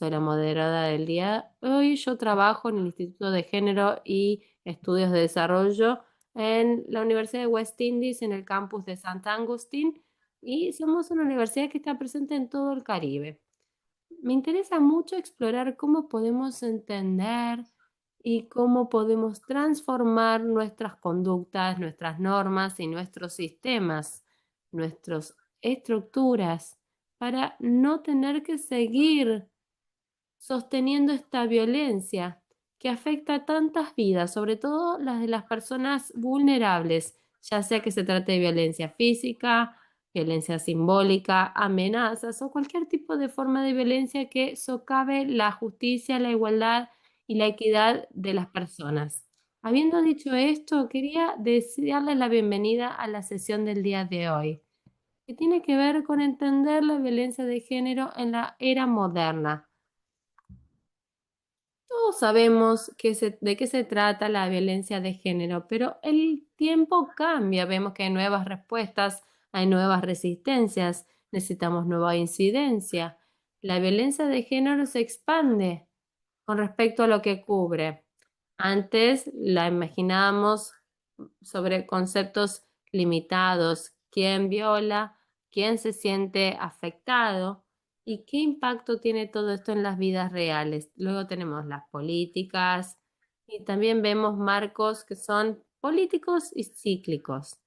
Soy la moderadora del día. Hoy yo trabajo en el Instituto de Género y Estudios de Desarrollo en la Universidad de West Indies, en el campus de Santa Agustín, y somos una universidad que está presente en todo el Caribe. Me interesa mucho explorar cómo podemos entender y cómo podemos transformar nuestras conductas, nuestras normas y nuestros sistemas, nuestras estructuras, para no tener que seguir sosteniendo esta violencia que afecta a tantas vidas, sobre todo las de las personas vulnerables, ya sea que se trate de violencia física, violencia simbólica, amenazas o cualquier tipo de forma de violencia que socave la justicia, la igualdad y la equidad de las personas. Habiendo dicho esto, quería darles la bienvenida a la sesión del día de hoy, que tiene que ver con entender la violencia de género en la era moderna. Todos sabemos de qué se trata la violencia de género, pero el tiempo cambia. Vemos que hay nuevas respuestas, hay nuevas resistencias, necesitamos nueva incidencia. La violencia de género se expande con respecto a lo que cubre. Antes la imaginábamos sobre conceptos limitados: quién viola, quién se siente afectado y qué impacto tiene todo esto en las vidas reales. Luego tenemos las políticas y también vemos marcos que son políticos y cíclicos.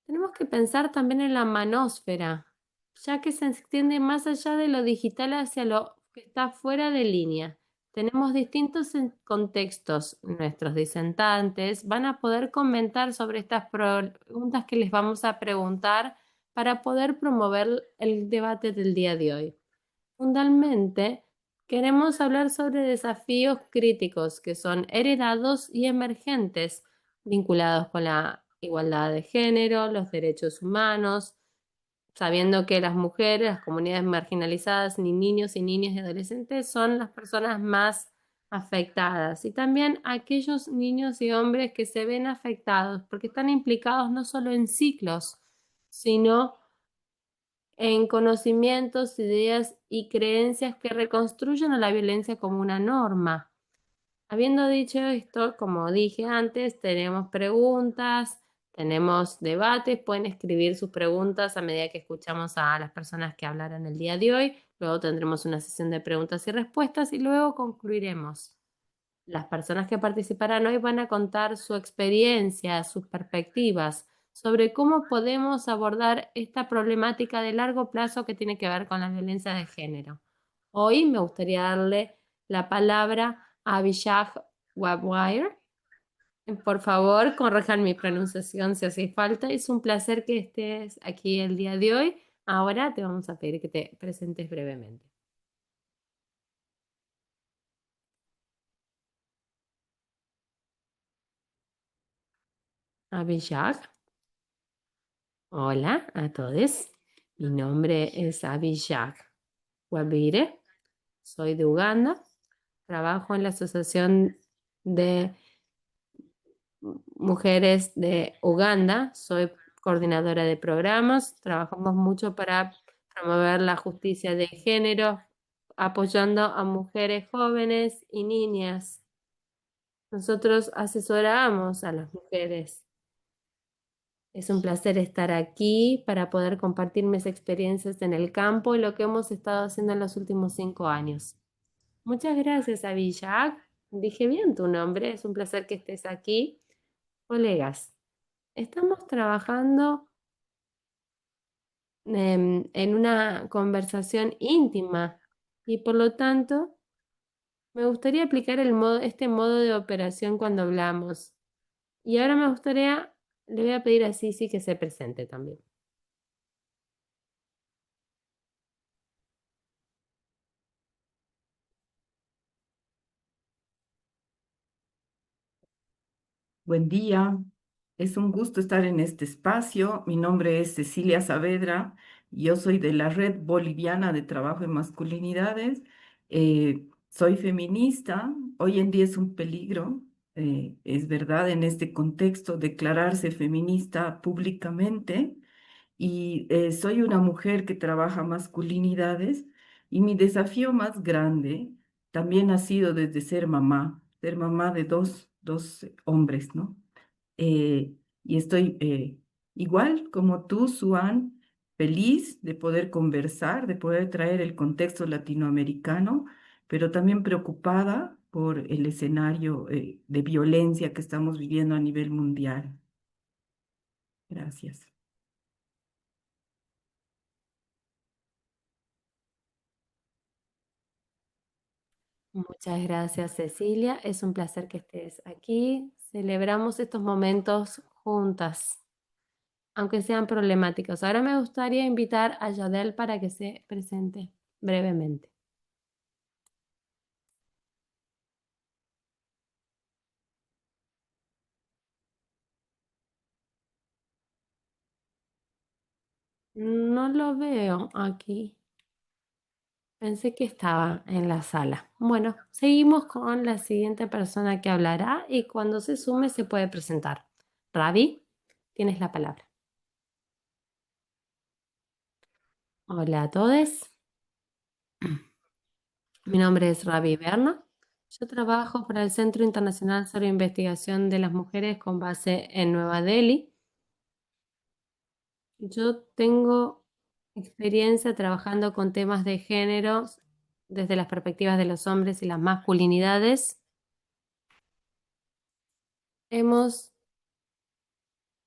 Tenemos que pensar también en la manósfera, ya que se extiende más allá de lo digital hacia lo que está fuera de línea. Tenemos distintos contextos. Nuestros disertantes van a poder comentar sobre estas preguntas que les vamos a preguntar para poder promover el debate del día de hoy. Fundamentalmente, queremos hablar sobre desafíos críticos que son heredados y emergentes, vinculados con la igualdad de género, los derechos humanos, sabiendo que las mujeres, las comunidades marginalizadas, ni niños y niñas y adolescentes son las personas más afectadas, y también aquellos niños y hombres que se ven afectados porque están implicados no solo en ciclos, sino en conocimientos, ideas y creencias que reconstruyen a la violencia como una norma. Habiendo dicho esto, como dije antes, tenemos preguntas, tenemos debates, pueden escribir sus preguntas a medida que escuchamos a las personas que hablaron el día de hoy. Luego tendremos una sesión de preguntas y respuestas y luego concluiremos. Las personas que participarán hoy van a contar su experiencia, sus perspectivas sobre cómo podemos abordar esta problemática de largo plazo que tiene que ver con la violencia de género. Hoy me gustaría darle la palabra a Abhishek Wabwire. Por favor, corrijan mi pronunciación si hace falta. Es un placer que estés aquí el día de hoy. Ahora te vamos a pedir que te presentes brevemente. Abhishek. Hola a todos, mi nombre es Abhishek Wabire, soy de Uganda, trabajo en la Asociación de Mujeres de Uganda, soy coordinadora de programas, trabajamos mucho para promover la justicia de género, apoyando a mujeres jóvenes y niñas. Nosotros asesoramos a las mujeres. Es un placer estar aquí para poder compartir mis experiencias en el campo y lo que hemos estado haciendo en los últimos 5 años. Muchas gracias, Abhishek. Dije bien tu nombre, es un placer que estés aquí. Colegas, estamos trabajando en una conversación íntima y por lo tanto me gustaría aplicar este modo de operación cuando hablamos. Y ahora le voy a pedir a Sisi que se presente también. Buen día, es un gusto estar en este espacio. Mi nombre es Cecilia Saavedra y yo soy de la Red Boliviana de Trabajo en Masculinidades. Soy feminista. Hoy en día es un peligro, es verdad, en este contexto, declararse feminista públicamente. Y soy una mujer que trabaja masculinidades Y mi desafío más grande también ha sido desde ser mamá de dos hombres, ¿no? Y estoy igual como tú, Suan, feliz de poder conversar, de poder traer el contexto latinoamericano, pero también preocupada por el escenario de violencia que estamos viviendo a nivel mundial. Gracias. Muchas gracias, Cecilia. Es un placer que estés aquí. Celebramos estos momentos juntas, aunque sean problemáticos. Ahora me gustaría invitar a Yadel para que se presente brevemente. No lo veo aquí. Pensé que estaba en la sala. Bueno, seguimos con la siguiente persona que hablará y cuando se sume se puede presentar. Ravi, tienes la palabra. Hola a todos. Mi nombre es Ravi Berna. Yo trabajo para el Centro Internacional sobre Investigación de las Mujeres con base en Nueva Delhi. Yo tengo experiencia trabajando con temas de género desde las perspectivas de los hombres y las masculinidades. Hemos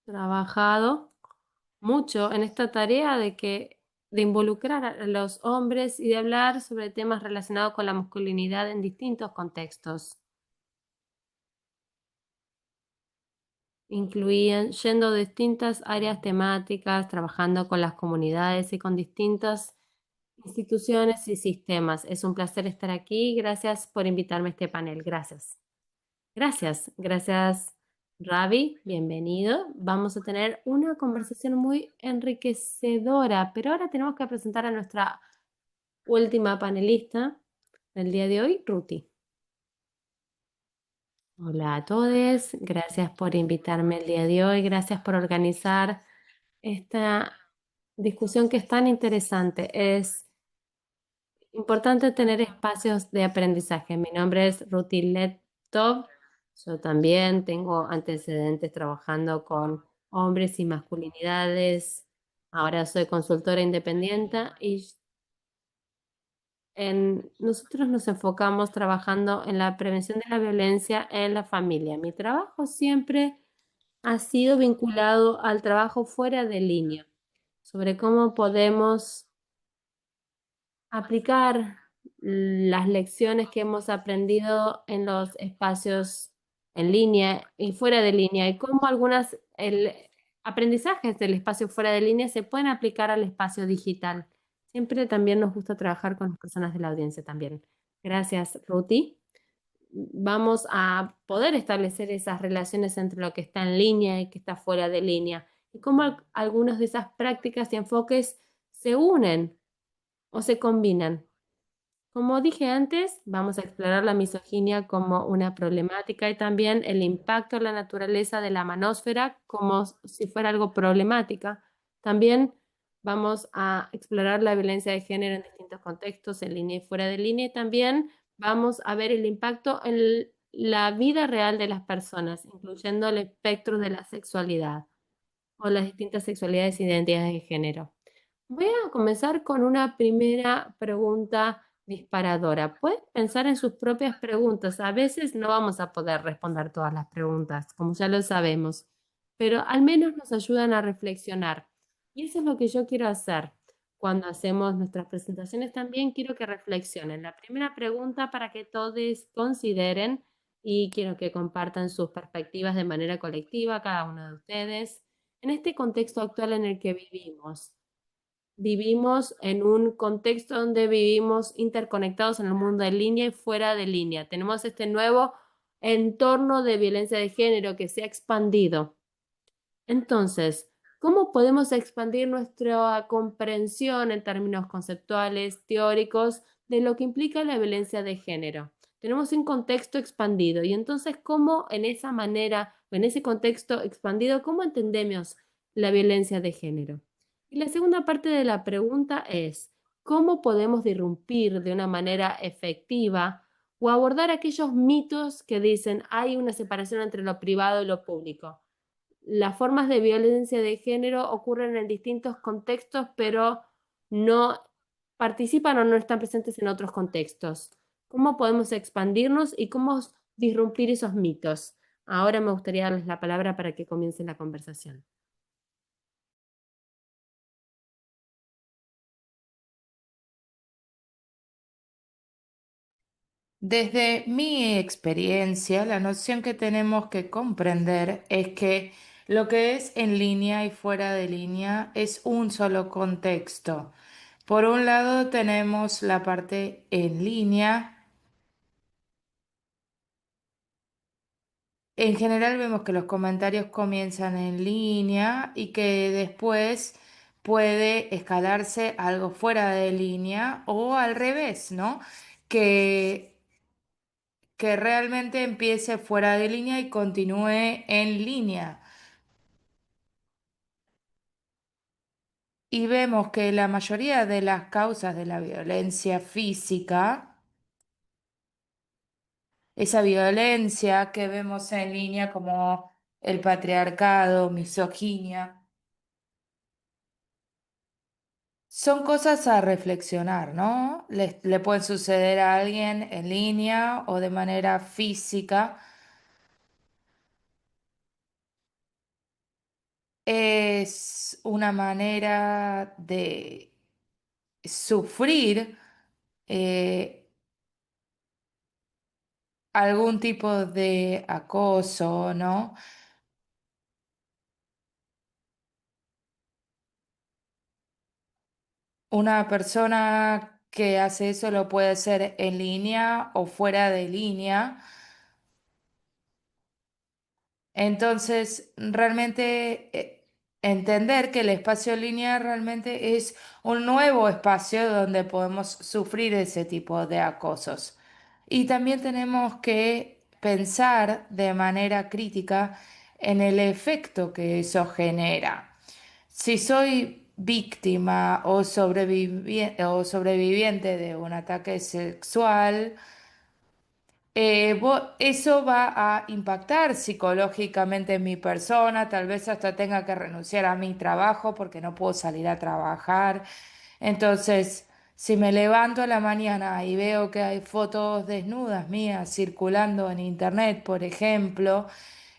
trabajado mucho en esta tarea de involucrar a los hombres y de hablar sobre temas relacionados con la masculinidad en distintos contextos. Incluían yendo a distintas áreas temáticas, trabajando con las comunidades y con distintas instituciones y sistemas. Es un placer estar aquí. Gracias por invitarme a este panel. Gracias. Gracias, Ravi. Bienvenido. Vamos a tener una conversación muy enriquecedora, pero ahora tenemos que presentar a nuestra última panelista del día de hoy, Ruti. Hola a todos, gracias por invitarme el día de hoy, gracias por organizar esta discusión que es tan interesante. Es importante tener espacios de aprendizaje. Mi nombre es Ruti Letov. Yo también tengo antecedentes trabajando con hombres y masculinidades. Ahora soy consultora independiente y nosotros nos enfocamos trabajando en la prevención de la violencia en la familia. Mi trabajo siempre ha sido vinculado al trabajo fuera de línea, sobre cómo podemos aplicar las lecciones que hemos aprendido en los espacios en línea y fuera de línea y cómo aprendizajes del espacio fuera de línea se pueden aplicar al espacio digital. Siempre también nos gusta trabajar con las personas de la audiencia también. Gracias, Ruti. Vamos a poder establecer esas relaciones entre lo que está en línea y que está fuera de línea y cómo algunas de esas prácticas y enfoques se unen o se combinan. Como dije antes, vamos a explorar la misoginia como una problemática y también el impacto en la naturaleza de la manósfera como si fuera algo problemática. También vamos a explorar la violencia de género en distintos contextos, en línea y fuera de línea, y también vamos a ver el impacto en la vida real de las personas, incluyendo el espectro de la sexualidad o las distintas sexualidades e identidades de género. Voy a comenzar con una primera pregunta disparadora. Pueden pensar en sus propias preguntas. A veces no vamos a poder responder todas las preguntas, como ya lo sabemos, pero al menos nos ayudan a reflexionar. Y eso es lo que yo quiero hacer. Cuando hacemos nuestras presentaciones también quiero que reflexionen. La primera pregunta para que todos consideren y quiero que compartan sus perspectivas de manera colectiva, cada uno de ustedes, en este contexto actual en el que vivimos. Vivimos en un contexto donde vivimos interconectados en el mundo en línea y fuera de línea. Tenemos este nuevo entorno de violencia de género que se ha expandido. Entonces, ¿cómo podemos expandir nuestra comprensión en términos conceptuales, teóricos, de lo que implica la violencia de género? Tenemos un contexto expandido y entonces, ¿cómo en esa manera o en ese contexto expandido, cómo entendemos la violencia de género? Y la segunda parte de la pregunta es, cómo podemos irrumpir de una manera efectiva o abordar aquellos mitos que dicen hay una separación entre lo privado y lo público. Las formas de violencia de género ocurren en distintos contextos, pero no participan o no están presentes en otros contextos. ¿Cómo podemos expandirnos y cómo disrumpir esos mitos? Ahora me gustaría darles la palabra para que comiencen la conversación. Desde mi experiencia, la noción que tenemos que comprender es que lo que es en línea y fuera de línea es un solo contexto. Por un lado tenemos la parte en línea. En general vemos que los comentarios comienzan en línea y que después puede escalarse algo fuera de línea o al revés, ¿no? Que que realmente empiece fuera de línea y continúe en línea. Y vemos que la mayoría de las causas de la violencia física, esa violencia que vemos en línea como el patriarcado, misoginia, son cosas a reflexionar, ¿no? Le pueden suceder a alguien en línea o de manera física. Es una manera de sufrir eh, algún tipo de acoso, ¿no? Una persona que hace eso lo puede hacer en línea o fuera de línea. Entonces, realmente entender que el espacio en línea realmente es un nuevo espacio donde podemos sufrir ese tipo de acosos. Y también tenemos que pensar de manera crítica en el efecto que eso genera. Si soy víctima o sobreviviente de un ataque sexual, eso va a impactar psicológicamente en mi persona, tal vez hasta tenga que renunciar a mi trabajo porque no puedo salir a trabajar. Entonces, si me levanto a la mañana y veo que hay fotos desnudas mías circulando en internet, por ejemplo,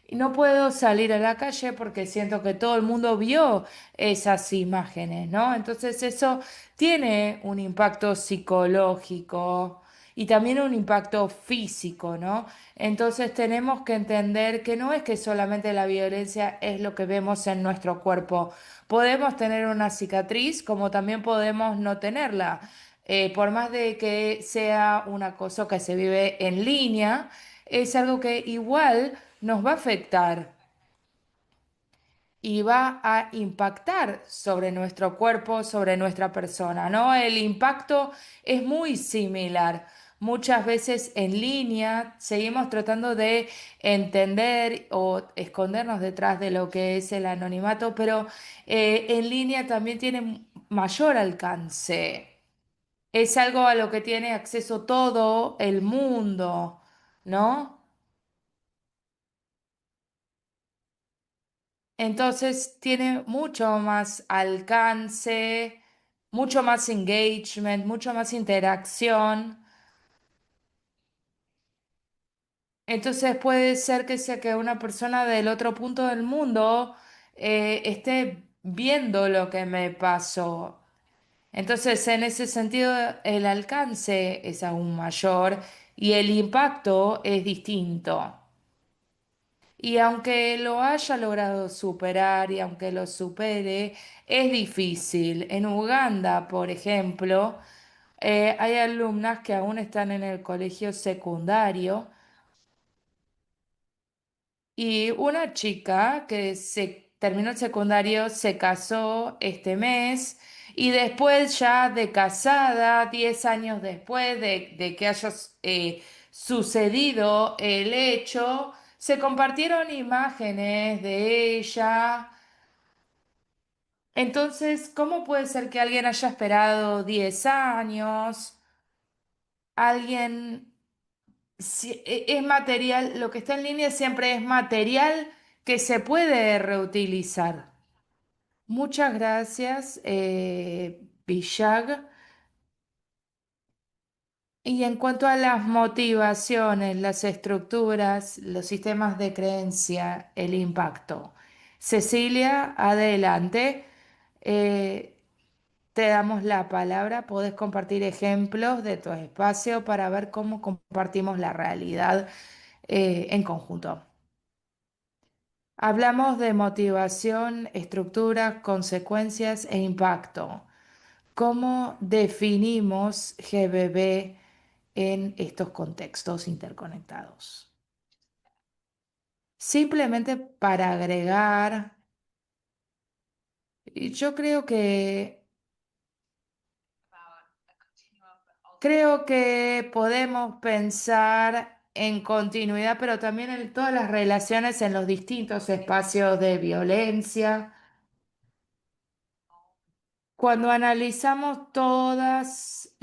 y no puedo salir a la calle porque siento que todo el mundo vio esas imágenes, ¿no? Entonces eso tiene un impacto psicológico y también un impacto físico, ¿no? Entonces tenemos que entender que no es que solamente la violencia es lo que vemos en nuestro cuerpo. Podemos tener una cicatriz como también podemos no tenerla. Por más de que sea un acoso que se vive en línea, es algo que igual nos va a afectar y va a impactar sobre nuestro cuerpo, sobre nuestra persona, ¿no? El impacto es muy similar. Muchas veces en línea seguimos tratando de entender o escondernos detrás de lo que es el anonimato, pero en línea también tiene mayor alcance. Es algo a lo que tiene acceso todo el mundo, ¿no? Entonces tiene mucho más alcance, mucho más engagement, mucho más interacción. Entonces puede ser que sea que una persona del otro punto del mundo esté viendo lo que me pasó. Entonces, en ese sentido, el alcance es aún mayor y el impacto es distinto. Y aunque lo haya logrado superar y aunque lo supere, es difícil. En Uganda, por ejemplo, hay alumnas que aún están en el colegio secundario y una chica que se terminó el secundario se casó este mes y después ya de casada, 10 años después de que haya sucedido el hecho, se compartieron imágenes de ella Entonces, ¿cómo puede ser que alguien haya esperado 10 años? Alguien es material, lo que está en línea siempre es material que se puede reutilizar. Muchas gracias, Vishag. Y en cuanto a las motivaciones, las estructuras, los sistemas de creencia, el impacto. Cecilia, adelante. Eh, Te damos la palabra. Podés compartir ejemplos de tu espacio para ver cómo compartimos la realidad en conjunto. Hablamos de motivación, estructuras, consecuencias e impacto. ¿Cómo definimos GBB en estos contextos interconectados? Simplemente para agregar, y yo creo que podemos pensar en continuidad, pero también en todas las relaciones en los distintos espacios de violencia. Cuando analizamos todas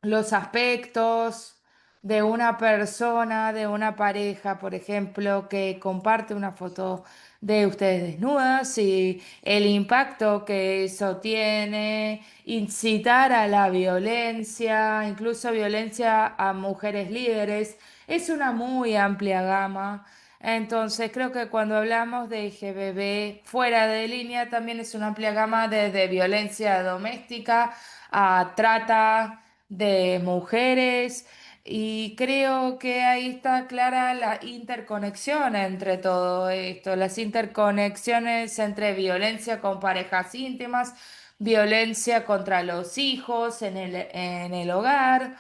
los aspectos de una persona, de una pareja, por ejemplo, que comparte una foto de ustedes desnudas y el impacto que eso tiene, incitar a la violencia, incluso violencia a mujeres líderes, es una muy amplia gama. Entonces, creo que cuando hablamos de GBB fuera de línea, también es una amplia gama desde violencia doméstica a trata de mujeres y creo que ahí está clara la interconexión entre todo esto, las interconexiones entre violencia con parejas íntimas, violencia contra los hijos en el hogar.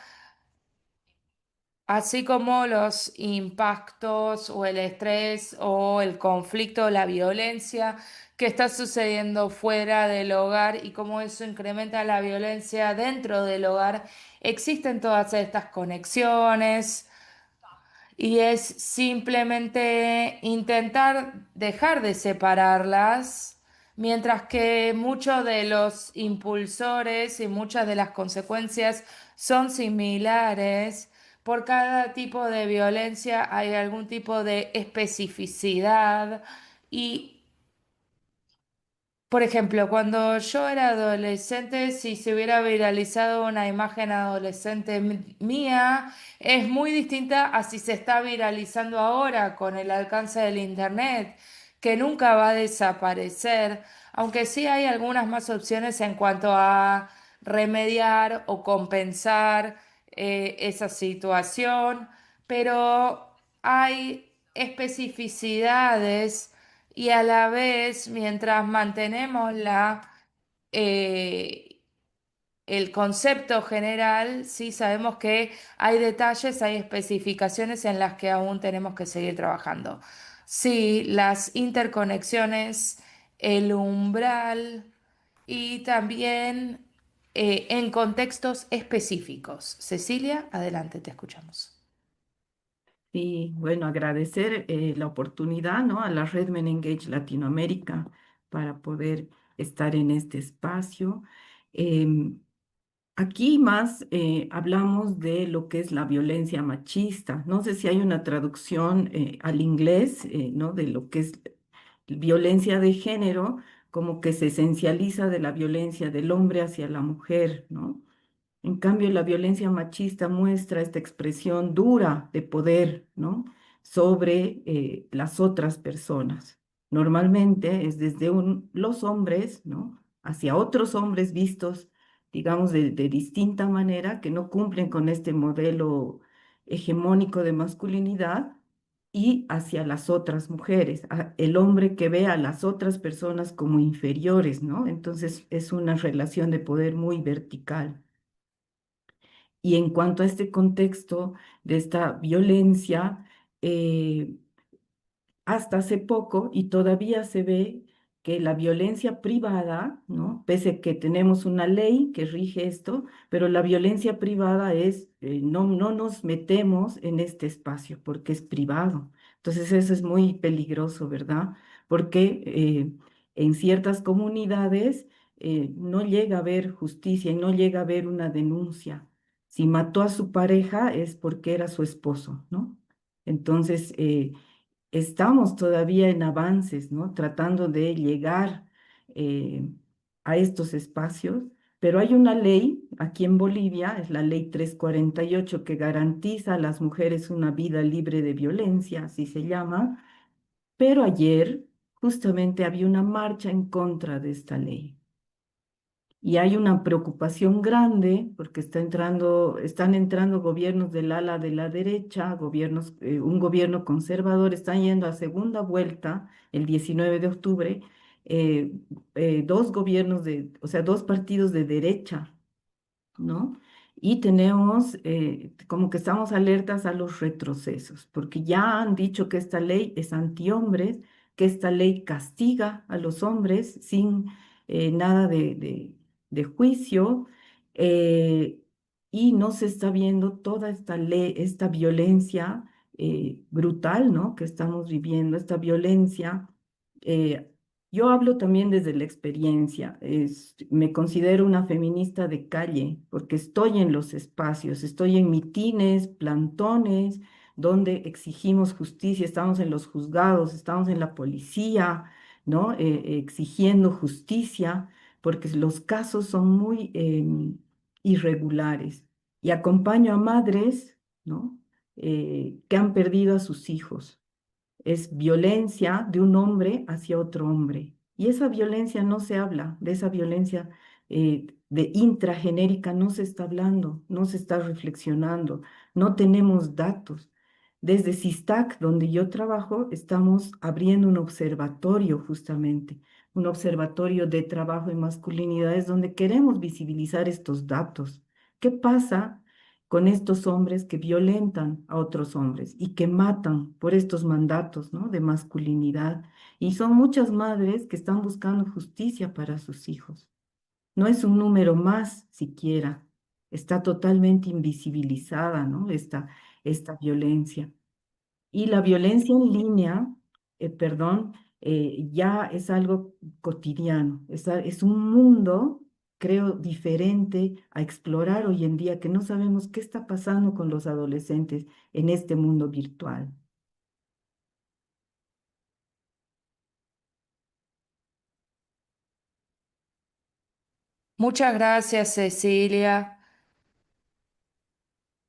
Así como los impactos o el estrés o el conflicto, la violencia que está sucediendo fuera del hogar y cómo eso incrementa la violencia dentro del hogar, existen todas estas conexiones y es simplemente intentar dejar de separarlas, mientras que muchos de los impulsores y muchas de las consecuencias son similares. Por cada tipo de violencia hay algún tipo de especificidad y por ejemplo, cuando yo era adolescente, si se hubiera viralizado una imagen adolescente mía, es muy distinta a si se está viralizando ahora con el alcance del internet, que nunca va a desaparecer, aunque sí hay algunas más opciones en cuanto a remediar o compensar esa situación, pero hay especificidades y a la vez, mientras mantenemos eh, el concepto general, sí sabemos que hay detalles, hay especificaciones en las que aún tenemos que seguir trabajando. Sí, las interconexiones, el umbral y también en contextos específicos. Cecilia, adelante, te escuchamos. Y bueno, agradecer la oportunidad, ¿no? A la Red Men Engage Latinoamérica para poder estar en este espacio. Em, Aquí más hablamos de lo que es la violencia machista. No sé si hay una traducción al inglés, ¿no? De lo que es violencia de género, como que se esencializa de la violencia del hombre hacia la mujer, ¿no? En cambio, la violencia machista muestra esta expresión dura de poder, ¿no? Sobre las otras personas. Normalmente es desde los hombres, ¿no? Hacia otros hombres vistos, digamos, de distinta manera, que no cumplen con este modelo hegemónico de masculinidad, y hacia las otras mujeres, el hombre que ve a las otras personas como inferiores, ¿no? Entonces es una relación de poder muy vertical. Y en cuanto a este contexto de esta violencia, eh, hasta hace poco y todavía se ve que la violencia privada, ¿no? Pese a que tenemos una ley que rige esto, pero la violencia privada es, no nos metemos en este espacio porque es privado. Entonces eso es muy peligroso, ¿verdad? Porque en ciertas comunidades no llega a haber justicia y no llega a haber una denuncia. Si mató a su pareja es porque era su esposo, ¿no? Entonces, estamos todavía en avances, ¿no? Tratando de llegar eh, a estos espacios, pero hay una ley aquí en Bolivia, es la ley 348, que garantiza a las mujeres una vida libre de violencia, así se llama, pero ayer justamente había una marcha en contra de esta ley. Y hay una preocupación grande porque están entrando gobiernos del ala de la derecha, un gobierno conservador, están yendo a segunda vuelta el 19 de octubre, eh, dos gobiernos o sea, dos partidos de derecha, ¿no? Y tenemos, como que estamos alertas a los retrocesos, porque ya han dicho que esta ley es antihombres, que esta ley castiga a los hombres sin nada de juicio, eh, y no se está viendo toda esta ley, esta violencia brutal, ¿no? Que estamos viviendo, esta violencia. eh, yo hablo también desde la experiencia. Me considero una feminista de calle porque estoy en los espacios, estoy en mitines, plantones, donde exigimos justicia, estamos en los juzgados, estamos en la policía, ¿no? Exigiendo justicia porque los casos son muy irregulares. Y acompaño a madres, ¿no? Que han perdido a sus hijos. Es violencia de un hombre hacia otro hombre. Y esa violencia no se habla, de esa violencia de intragenérica no se está hablando, no se está reflexionando, no tenemos datos. Desde SISTAC, donde yo trabajo, estamos abriendo un observatorio justamente, un observatorio de trabajo en masculinidades donde queremos visibilizar estos datos. ¿Qué pasa con estos hombres que violentan a otros hombres y que matan por estos mandatos, ¿no? De masculinidad? Y son muchas madres que están buscando justicia para sus hijos. No es un número más siquiera. Está totalmente invisibilizada, ¿no? Esta violencia. Y la violencia en línea, perdón, ya es algo cotidiano, es un mundo, creo, diferente a explorar hoy en día, que no sabemos qué está pasando con los adolescentes en este mundo virtual. Muchas gracias, Cecilia.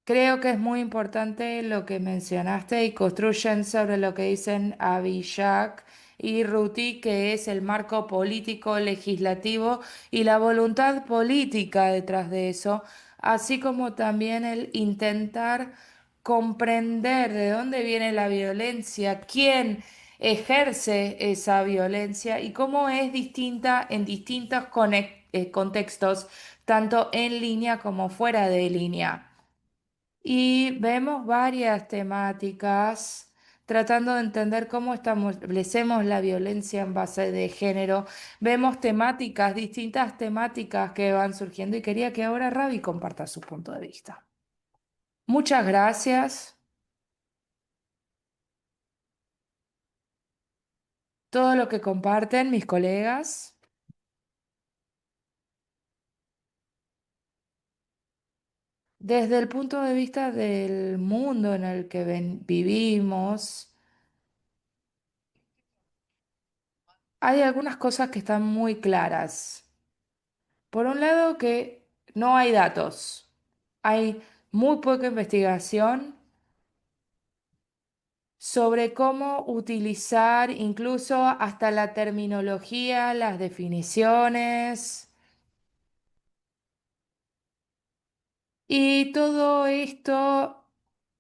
Creo que es muy importante lo que mencionaste y construyen sobre lo que dicen Abhishek y Ruti, que es el marco político, legislativo y la voluntad política detrás de eso, así como también el intentar comprender de dónde viene la violencia, quién ejerce esa violencia y cómo es distinta en distintos contextos, tanto en línea como fuera de línea. Y vemos varias temáticas tratando de entender cómo establecemos la violencia en base de género. Vemos temáticas, distintas temáticas que van surgiendo y quería que ahora Ravi comparta su punto de vista. Muchas gracias. Todo lo que comparten mis colegas. Desde el punto de vista del mundo en el que vivimos, hay algunas cosas que están muy claras. Por un lado, que no hay datos. Hay muy poca investigación sobre cómo utilizar incluso hasta la terminología, las definiciones. Y todo esto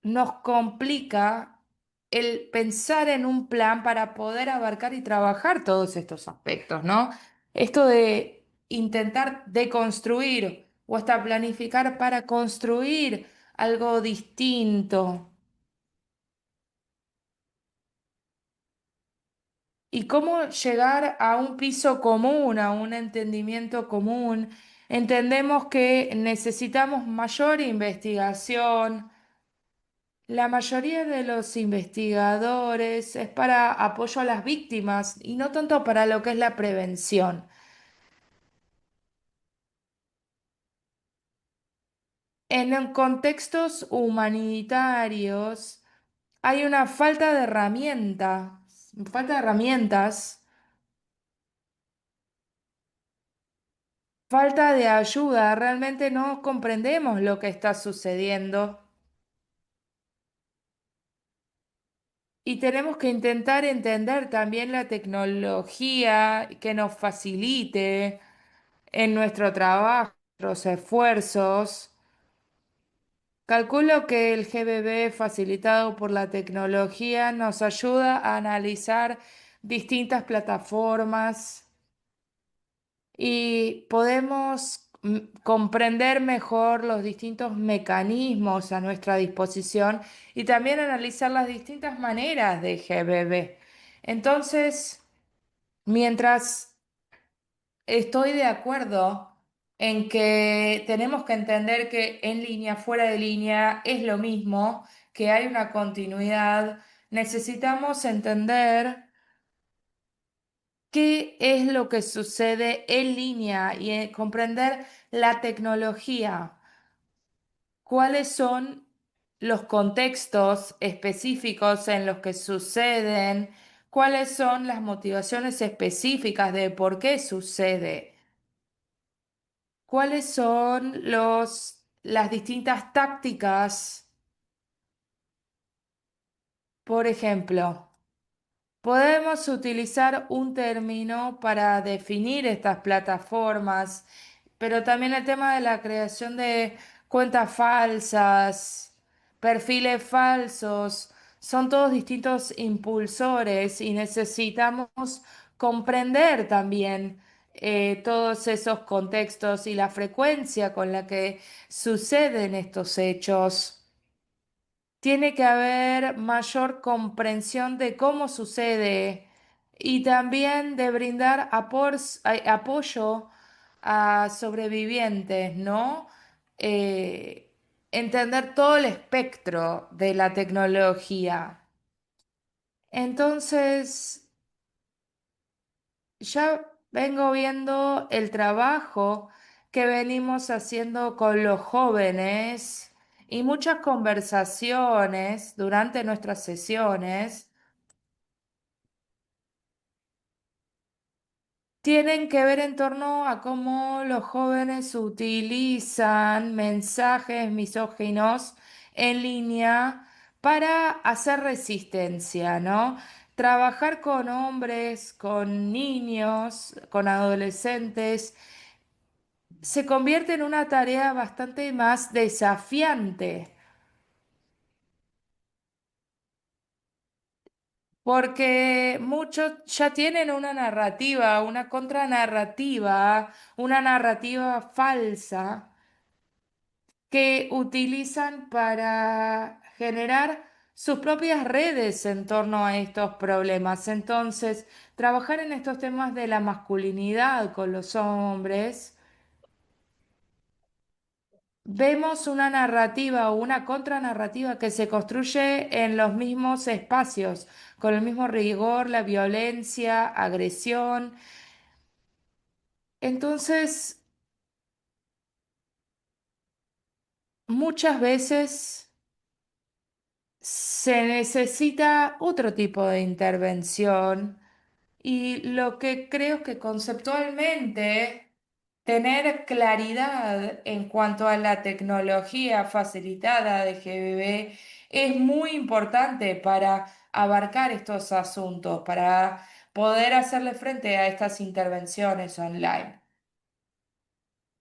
nos complica el pensar en un plan para poder abarcar y trabajar todos estos aspectos, ¿no? Esto de intentar deconstruir o hasta planificar para construir algo distinto. Y cómo llegar a un piso común, a un entendimiento común. Entendemos que necesitamos mayor investigación La mayoría de los investigadores es para apoyo a las víctimas y no tanto para lo que es la prevención. En contextos humanitarios hay una falta de herramientas, falta de ayuda. Realmente no comprendemos lo que está sucediendo y tenemos que intentar entender también la tecnología que nos facilite en nuestro trabajo, nuestros esfuerzos. Calculo que el GBB facilitado por la tecnología nos ayuda a analizar distintas plataformas y podemos comprender mejor los distintos mecanismos a nuestra disposición y también analizar las distintas maneras de GBB. Entonces, mientras estoy de acuerdo en que tenemos que entender que en línea, fuera de línea, es lo mismo, que hay una continuidad. Necesitamos entender qué es lo que sucede en línea y comprender la tecnología, cuáles son los contextos específicos en los que suceden, cuáles son las motivaciones específicas de por qué sucede. ¿Cuáles son las distintas tácticas? Por ejemplo, podemos utilizar un término para definir estas plataformas, pero también el tema de la creación de cuentas falsas, perfiles falsos, son todos distintos impulsores y necesitamos comprender también todos esos contextos y la frecuencia con la que suceden estos hechos. Tiene que haber mayor comprensión de cómo sucede y también de brindar apoyo a sobrevivientes, ¿no? Eh, Entender todo el espectro de la tecnología. Entonces, ya vengo viendo el trabajo que venimos haciendo con los jóvenes y muchas conversaciones durante nuestras sesiones tienen que ver en torno a cómo los jóvenes utilizan mensajes misóginos en línea para hacer resistencia, ¿no? Trabajar con hombres, con niños, con adolescentes se convierte en una tarea bastante más desafiante, porque muchos ya tienen una narrativa, una contranarrativa, una narrativa falsa que utilizan para generar sus propias redes en torno a estos problemas. Entonces, trabajar en estos temas de la masculinidad con los hombres. Vemos una narrativa o una contranarrativa que se construye en los mismos espacios, con el mismo rigor, la violencia, agresión. Entonces, muchas veces se necesita otro tipo de intervención y lo que creo que conceptualmente tener claridad en cuanto a la tecnología facilitada de GBB es muy importante para abarcar estos asuntos, para poder hacerle frente a estas intervenciones online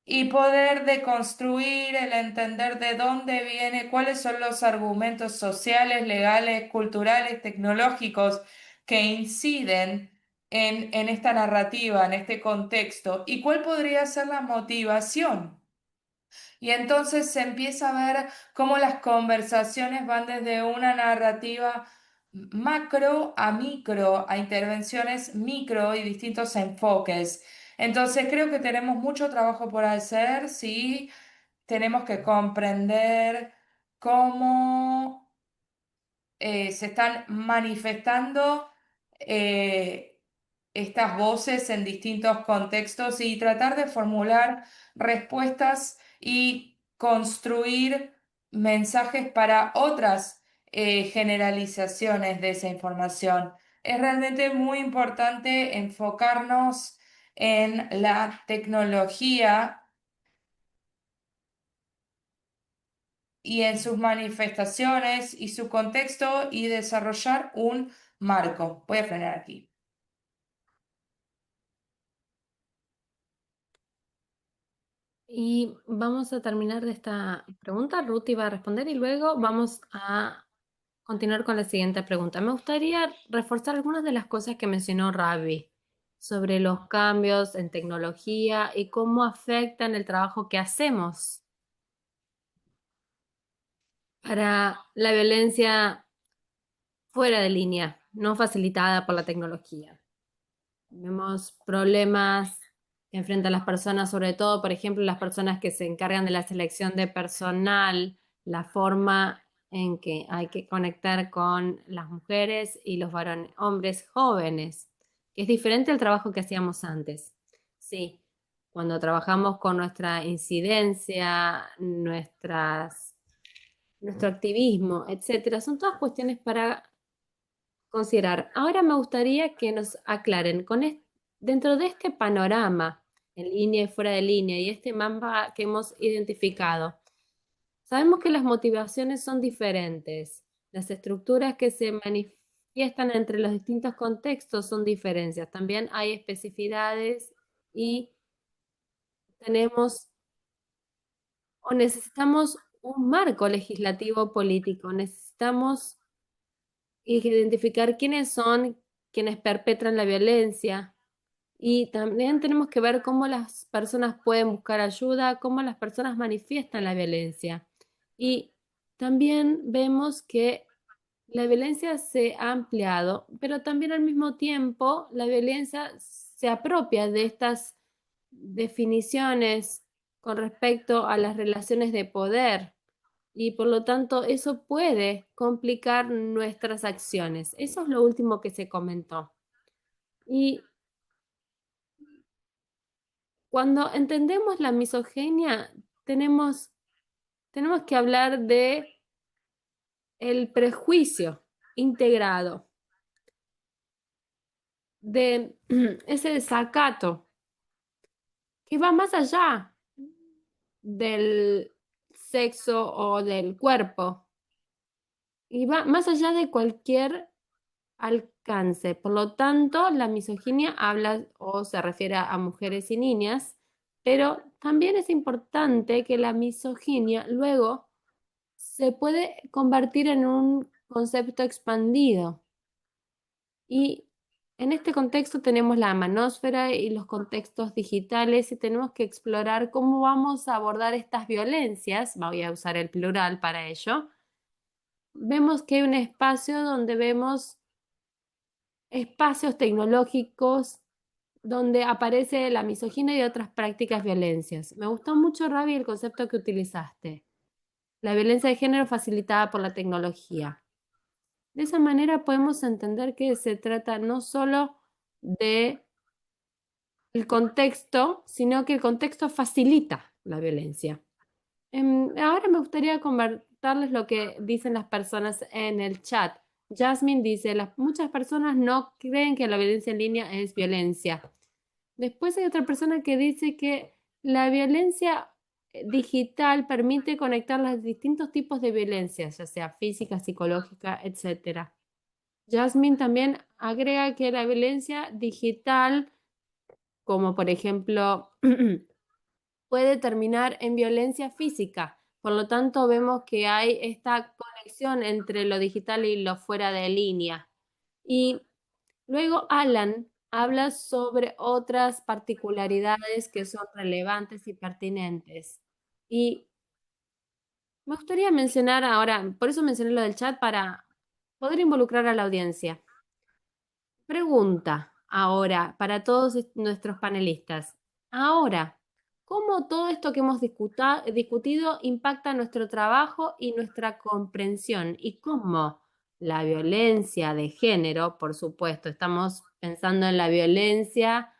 y poder deconstruir el entender de dónde viene, cuáles son los argumentos sociales, legales, culturales, tecnológicos que inciden en esta narrativa, en este contexto, y cuál podría ser la motivación. Y entonces se empieza a ver cómo las conversaciones van desde una narrativa macro a micro, a intervenciones micro y distintos enfoques. Entonces creo que tenemos mucho trabajo por hacer, sí, tenemos que comprender cómo se están manifestando estas voces en distintos contextos y tratar de formular respuestas y construir mensajes para otras generalizaciones de esa información. Es realmente muy importante enfocarnos en la tecnología y en sus manifestaciones y su contexto y desarrollar un marco. Voy a frenar aquí. Y vamos a terminar de esta pregunta. Ruti va a responder y luego vamos a continuar con la siguiente pregunta. Me gustaría reforzar algunas de las cosas que mencionó Ravi sobre los cambios en tecnología y cómo afectan el trabajo que hacemos para la violencia fuera de línea, no facilitada por la tecnología. Vemos problemas que enfrentan las personas, sobre todo, por ejemplo, las personas que se encargan de la selección de personal, la forma en que hay que conectar con las mujeres y los varones, hombres jóvenes, que es diferente al trabajo que hacíamos antes. Sí, cuando trabajamos con nuestra incidencia, nuestro activismo, etcétera, son todas cuestiones para considerar. Ahora me gustaría que nos aclaren dentro de este panorama, en línea y fuera de línea, y este mapa que hemos identificado. Sabemos que las motivaciones son diferentes, las estructuras que se manifiestan entre los distintos contextos son diferencias. También hay especificidades y tenemos o necesitamos un marco legislativo político, necesitamos identificar quiénes son quienes perpetran la violencia y también tenemos que ver cómo las personas pueden buscar ayuda, cómo las personas manifiestan la violencia. Y también vemos que la violencia se ha ampliado, pero también al mismo tiempo la violencia se apropia de estas definiciones con respecto a las relaciones de poder y por lo tanto eso puede complicar nuestras acciones. Eso es lo último que se comentó. Y cuando entendemos la misoginia, tenemos que hablar de el prejuicio integrado, de ese desacato que va más allá del sexo o del cuerpo y va más allá de cualquier alcance. Por lo tanto, la misoginia habla o se refiere a mujeres y niñas, pero también es importante que la misoginia luego se puede convertir en un concepto expandido. Y en este contexto tenemos la manósfera y los contextos digitales y tenemos que explorar cómo vamos a abordar estas violencias. Voy a usar el plural para ello. Vemos que hay un espacio donde vemos espacios tecnológicos donde aparece la misoginia y otras prácticas violencias. Me gustó mucho, Ravi, el concepto que utilizaste. La violencia de género facilitada por la tecnología. De esa manera podemos entender que se trata no solo de el contexto, sino que el contexto facilita la violencia. Ahora me gustaría comentarles lo que dicen las personas en el chat. Jasmine dice, muchas personas no creen que la violencia en línea es violencia. Después hay otra persona que dice que la violencia digital permite conectar los distintos tipos de violencia, ya sea física, psicológica, etc. Jasmine también agrega que la violencia digital, como por ejemplo, puede terminar en violencia física. Por lo tanto, vemos que hay esta conexión entre lo digital y lo fuera de línea. Y luego Alan habla sobre otras particularidades que son relevantes y pertinentes. Y me gustaría mencionar ahora, por eso mencioné lo del chat, para poder involucrar a la audiencia. Pregunta ahora para todos nuestros panelistas. Ahora, ¿cómo todo esto que hemos discutido impacta nuestro trabajo y nuestra comprensión? ¿Y cómo la violencia de género, por supuesto, estamos pensando en la violencia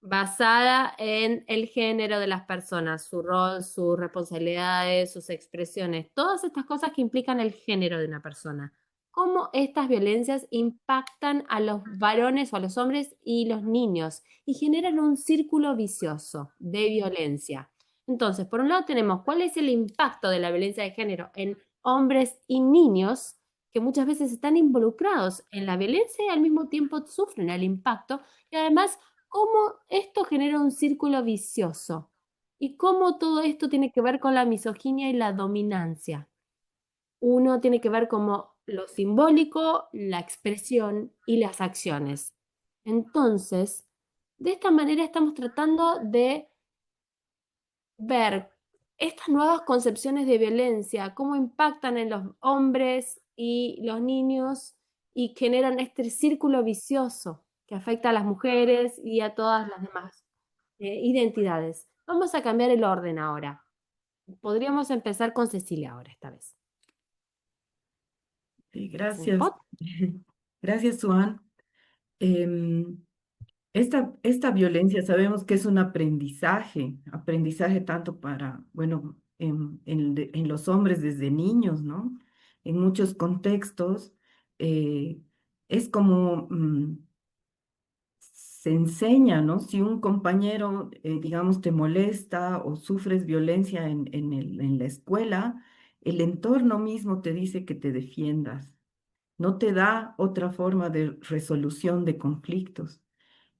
basada en el género de las personas, su rol, sus responsabilidades, sus expresiones, todas estas cosas que implican el género de una persona. Cómo estas violencias impactan a los varones o a los hombres y los niños y generan un círculo vicioso de violencia. Entonces, por un lado tenemos cuál es el impacto de la violencia de género en hombres y niños que muchas veces están involucrados en la violencia y al mismo tiempo sufren el impacto y además cómo esto genera un círculo vicioso y cómo todo esto tiene que ver con la misoginia y la dominancia. Uno tiene que ver como lo simbólico, la expresión y las acciones. Entonces, de esta manera estamos tratando de ver estas nuevas concepciones de violencia, cómo impactan en los hombres y los niños y generan este círculo vicioso que afecta a las mujeres y a todas las demás identidades. Vamos a cambiar el orden ahora. Podríamos empezar con Cecilia ahora, esta vez. Sí, ¿Sí? gracias. Gracias, Suan. Em, esta violencia sabemos que es un aprendizaje tanto para, bueno, en los hombres desde niños, ¿no? En muchos contextos es como se enseña, ¿no? Si un compañero, digamos, te molesta o sufres violencia en la escuela, el entorno mismo te dice que te defiendas, no te da otra forma de resolución de conflictos.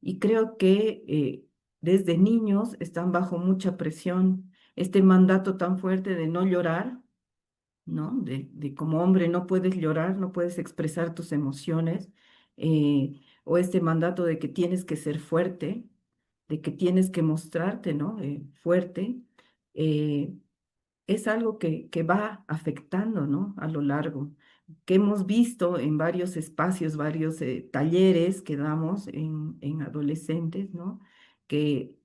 Y creo que desde niños están bajo mucha presión. Este mandato tan fuerte de no llorar, ¿no? De como hombre no puedes llorar, no puedes expresar tus emociones, o este mandato de que tienes que ser fuerte, de que tienes que mostrarte, ¿no? Fuerte, eh, es algo que va afectando, ¿no? A lo largo, que hemos visto en varios espacios, varios talleres que damos en adolescentes, ¿no? Que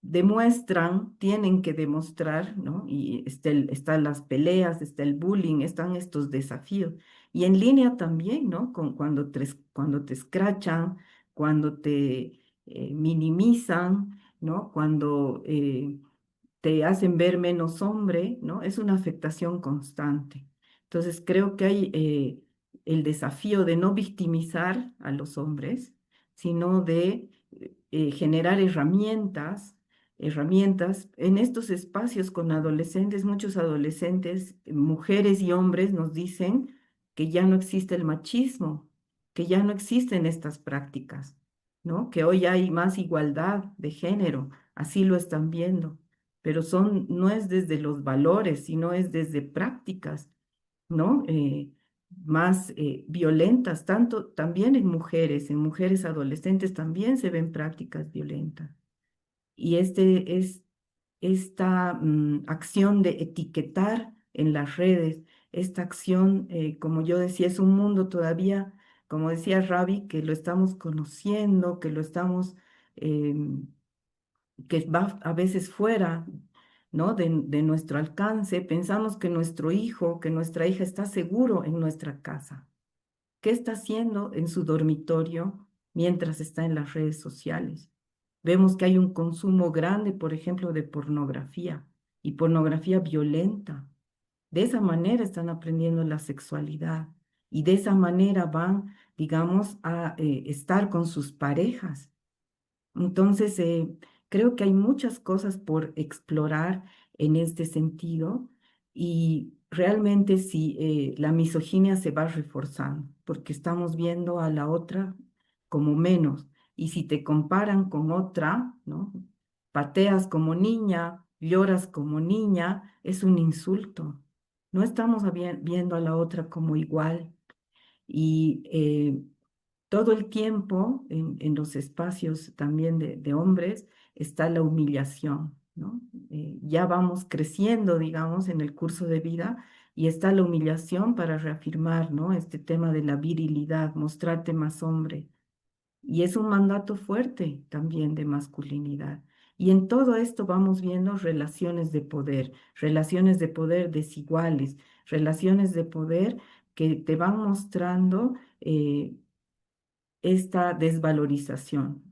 demuestran, tienen que demostrar, ¿no? Y están las peleas, está el bullying, están estos desafíos. Y en línea también, ¿no? Cuando te escrachan, cuando te minimizan, ¿no? Cuando te hacen ver menos hombre, ¿no? Es una afectación constante. Entonces creo que hay el desafío de no victimizar a los hombres, sino de generar herramientas en estos espacios con adolescentes, muchos adolescentes, mujeres y hombres nos dicen que ya no existe el machismo, que ya no existen estas prácticas, ¿no? Que hoy hay más igualdad de género, así lo están viendo, pero no es desde los valores, sino es desde prácticas, ¿no? Más violentas, tanto también en mujeres adolescentes también se ven prácticas violentas. Y esta acción de etiquetar en las redes, esta acción, como yo decía, es un mundo todavía, como decía Ravi, que lo estamos conociendo, que lo estamos, que va a veces fuera, ¿no? De nuestro alcance. Pensamos que nuestro hijo, que nuestra hija está seguro en nuestra casa. ¿Qué está haciendo en su dormitorio mientras está en las redes sociales? Vemos que hay un consumo grande, por ejemplo, de pornografía y pornografía violenta. De esa manera están aprendiendo la sexualidad y de esa manera van, digamos, a estar con sus parejas. Entonces, creo que hay muchas cosas por explorar en este sentido y realmente si la misoginia se va reforzando, porque estamos viendo a la otra como menos. Y si te comparan con otra, ¿no? Pateas como niña, lloras como niña, es un insulto. No estamos viendo a la otra como igual. Y todo el tiempo en los espacios también de hombres está la humillación, ¿no? Ya vamos creciendo, digamos, en el curso de vida y está la humillación para reafirmar, ¿no? Este tema de la virilidad, mostrarte más hombre. Y es un mandato fuerte también de masculinidad. Y en todo esto vamos viendo relaciones de poder desiguales, relaciones de poder que te van mostrando esta desvalorización.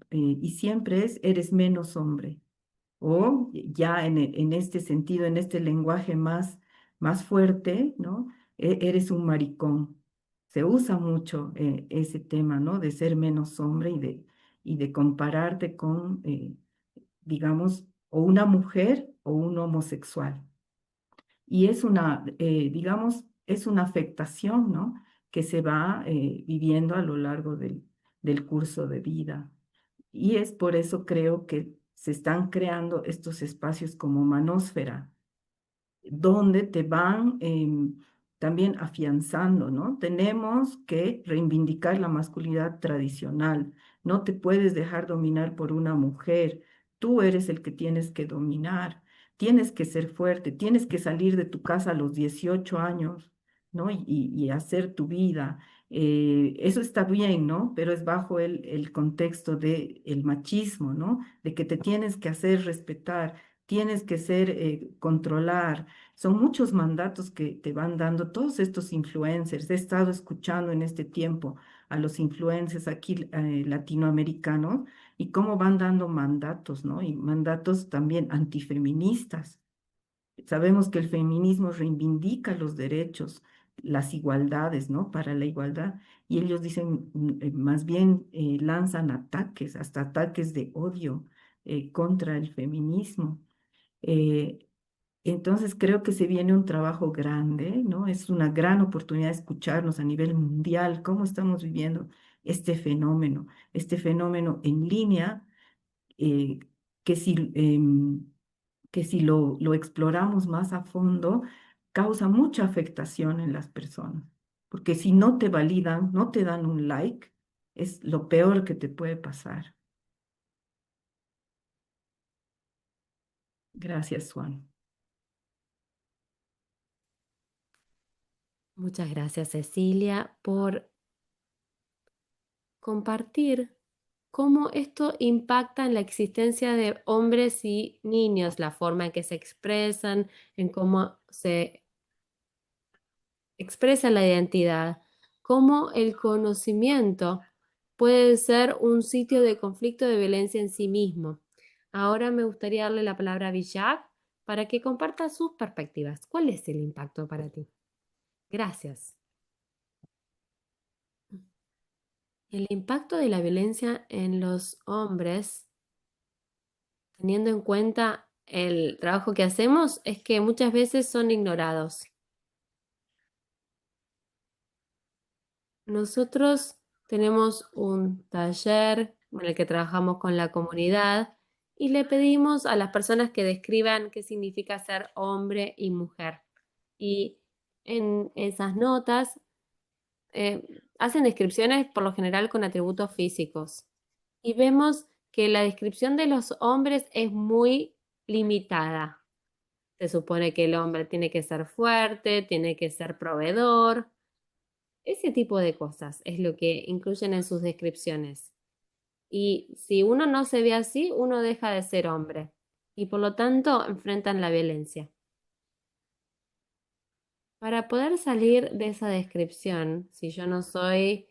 Y siempre eres menos hombre. O ya en este sentido, en este lenguaje más fuerte, ¿no? Eres un maricón. Se usa mucho ese tema, ¿no? De ser menos hombre y de compararte con, digamos, o una mujer o un homosexual. Y es digamos, es una afectación, ¿no? Que se va viviendo a lo largo del curso de vida. Y es por eso creo que se están creando estos espacios como Manósfera, donde te van también afianzando, ¿no? Tenemos que reivindicar la masculinidad tradicional. No te puedes dejar dominar por una mujer. Tú eres el que tienes que dominar. Tienes que ser fuerte. Tienes que salir de tu casa a los 18 años, ¿no? Y hacer tu vida. Eso está bien, ¿no? Pero es bajo el contexto del machismo, ¿no? De que te tienes que hacer respetar, tienes que ser, controlar. Son muchos mandatos que te van dando todos estos influencers. He estado escuchando en este tiempo a los influencers aquí latinoamericanos y cómo van dando mandatos, ¿no? Y mandatos también antifeministas. Sabemos que el feminismo reivindica los derechos, las igualdades, ¿no? Para la igualdad. Y ellos dicen, más bien lanzan ataques, hasta ataques de odio contra el feminismo. Eh, entonces creo que se viene un trabajo grande, ¿no? Es una gran oportunidad de escucharnos a nivel mundial, cómo estamos viviendo este fenómeno en línea, eh, que si, que si lo exploramos más a fondo, causa mucha afectación en las personas. Porque si no te validan, no te dan un like, es lo peor que te puede pasar. Gracias, Juan. Muchas gracias, Cecilia, por compartir cómo esto impacta en la existencia de hombres y niños, la forma en que se expresan, en cómo se expresa la identidad, cómo el conocimiento puede ser un sitio de conflicto de violencia en sí mismo. Ahora me gustaría darle la palabra a Villak para que comparta sus perspectivas. ¿Cuál es el impacto para ti? Gracias. El impacto de la violencia en los hombres, teniendo en cuenta el trabajo que hacemos, es que muchas veces son ignorados. Nosotros tenemos un taller en el que trabajamos con la comunidad y le pedimos a las personas que describan qué significa ser hombre y mujer. Y en esas notas hacen descripciones por lo general con atributos físicos. Y vemos que la descripción de los hombres es muy limitada. Se supone que el hombre tiene que ser fuerte, tiene que ser proveedor. Ese tipo de cosas es lo que incluyen en sus descripciones. Y si uno no se ve así, uno deja de ser hombre. Y por lo tanto enfrentan la violencia. Para poder salir de esa descripción, si yo no soy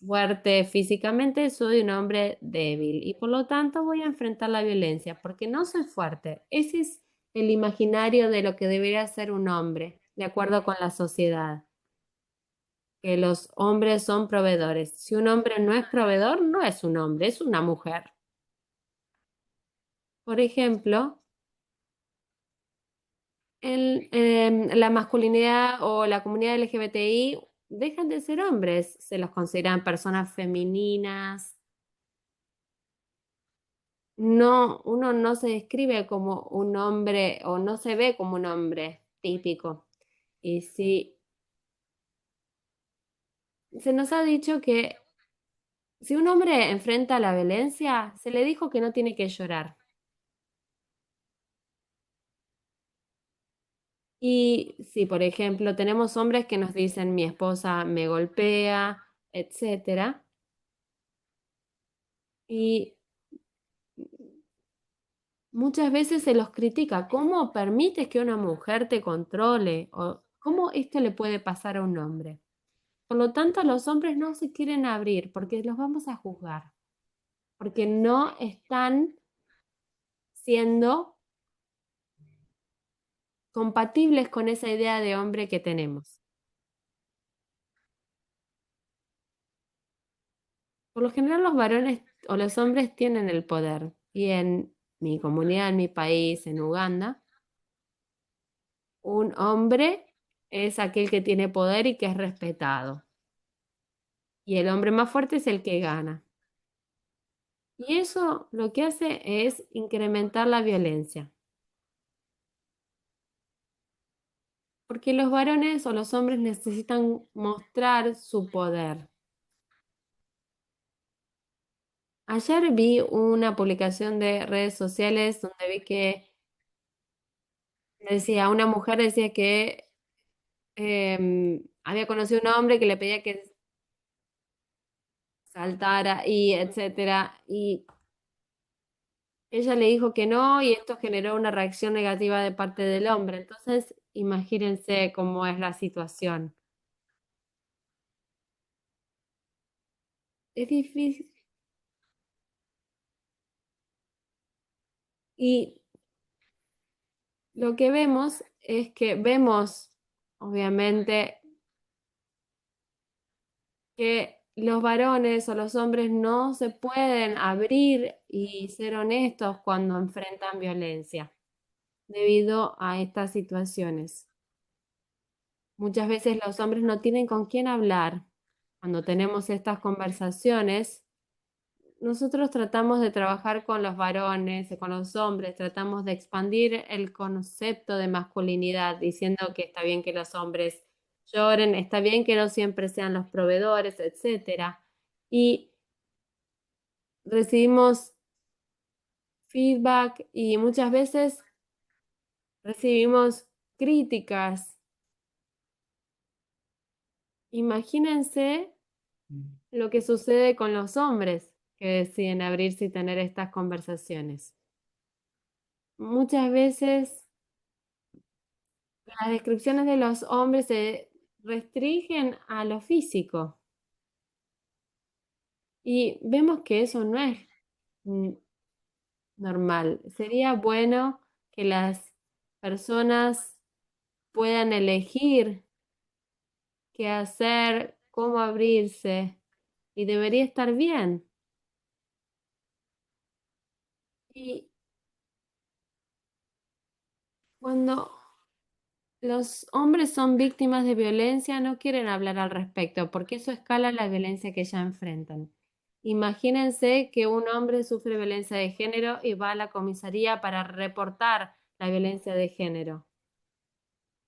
fuerte físicamente, soy un hombre débil y por lo tanto voy a enfrentar la violencia porque no soy fuerte. Ese es el imaginario de lo que debería ser un hombre, de acuerdo con la sociedad, que los hombres son proveedores. Si un hombre no es proveedor, no es un hombre, es una mujer. Por ejemplo, la masculinidad o la comunidad LGBTI dejan de ser hombres, se los consideran personas femeninas. No, uno no se describe como un hombre o no se ve como un hombre típico. Y si se nos ha dicho que si un hombre enfrenta la violencia, se le dijo que no tiene que llorar. Y si, por ejemplo, tenemos hombres que nos dicen mi esposa me golpea, etcétera, y muchas veces se los critica. ¿Cómo permites que una mujer te controle? ¿O ¿Cómo esto le puede pasar a un hombre? Por lo tanto, los hombres no se quieren abrir porque los vamos a juzgar, porque no están siendo compatibles con esa idea de hombre que tenemos. Por lo general, los varones o los hombres tienen el poder. Y en mi comunidad, en mi país, en Uganda, un hombre es aquel que tiene poder y que es respetado. Y el hombre más fuerte es el que gana. Y eso lo que hace es incrementar la violencia. Porque los varones o los hombres necesitan mostrar su poder. Ayer vi una publicación de redes sociales donde vi que decía, una mujer decía que había conocido a un hombre que le pedía que saltara y etcétera. Y ella le dijo que no y esto generó una reacción negativa de parte del hombre. Entonces, imagínense cómo es la situación. Es difícil. Y lo que vemos es que vemos, obviamente, que los varones o los hombres no se pueden abrir y ser honestos cuando enfrentan violencia debido a estas situaciones. Muchas veces los hombres no tienen con quién hablar. Cuando tenemos estas conversaciones, nosotros tratamos de trabajar con los varones, con los hombres, tratamos de expandir el concepto de masculinidad, diciendo que está bien que los hombres lloren, está bien que no siempre sean los proveedores, etcétera. Y recibimos feedback y muchas veces recibimos críticas. Imagínense lo que sucede con los hombres que deciden abrirse y tener estas conversaciones. Muchas veces las descripciones de los hombres se restringen a lo físico y vemos que eso no es mm, normal. Sería bueno que las personas puedan elegir qué hacer, cómo abrirse y debería estar bien. Y cuando los hombres son víctimas de violencia, no quieren hablar al respecto porque eso escala la violencia que ya enfrentan. Imagínense que un hombre sufre violencia de género y va a la comisaría para reportar la violencia de género.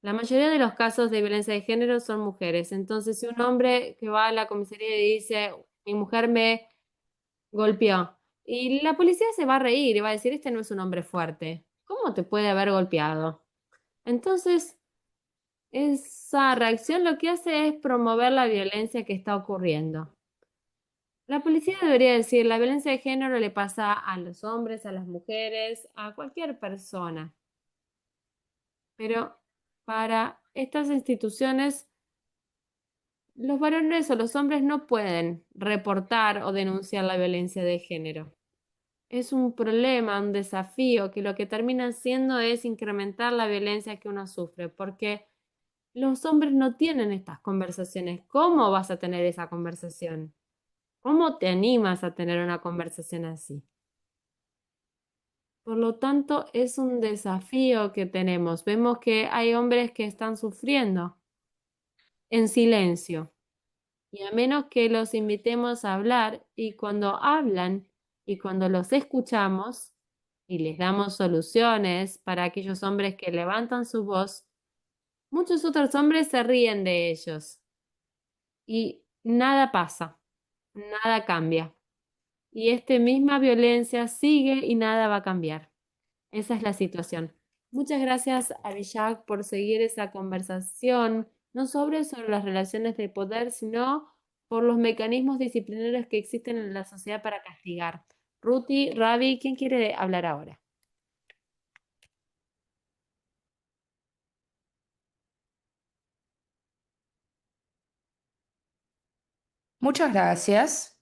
La mayoría de los casos de violencia de género son mujeres. Entonces, si un hombre que va a la comisaría y dice, mi mujer me golpeó, y la policía se va a reír y va a decir, este no es un hombre fuerte. ¿Cómo te puede haber golpeado? Entonces, esa reacción lo que hace es promover la violencia que está ocurriendo. La policía debería decir, la violencia de género le pasa a los hombres, a las mujeres, a cualquier persona. Pero para estas instituciones, los varones o los hombres no pueden reportar o denunciar la violencia de género. Es un problema, un desafío, que lo que termina haciendo es incrementar la violencia que uno sufre, porque los hombres no tienen estas conversaciones. ¿Cómo vas a tener esa conversación? ¿Cómo te animas a tener una conversación así? Por lo tanto, es un desafío que tenemos. Vemos que hay hombres que están sufriendo en silencio. Y a menos que los invitemos a hablar, y cuando hablan y cuando los escuchamos y les damos soluciones para aquellos hombres que levantan su voz, muchos otros hombres se ríen de ellos y nada pasa, nada cambia. Y esta misma violencia sigue y nada va a cambiar. Esa es la situación. Muchas gracias, Abhishek, por seguir esa conversación, no sobre las relaciones de poder, sino por los mecanismos disciplinarios que existen en la sociedad para castigar. Ruti, Ravi, ¿quién quiere hablar ahora? Muchas gracias.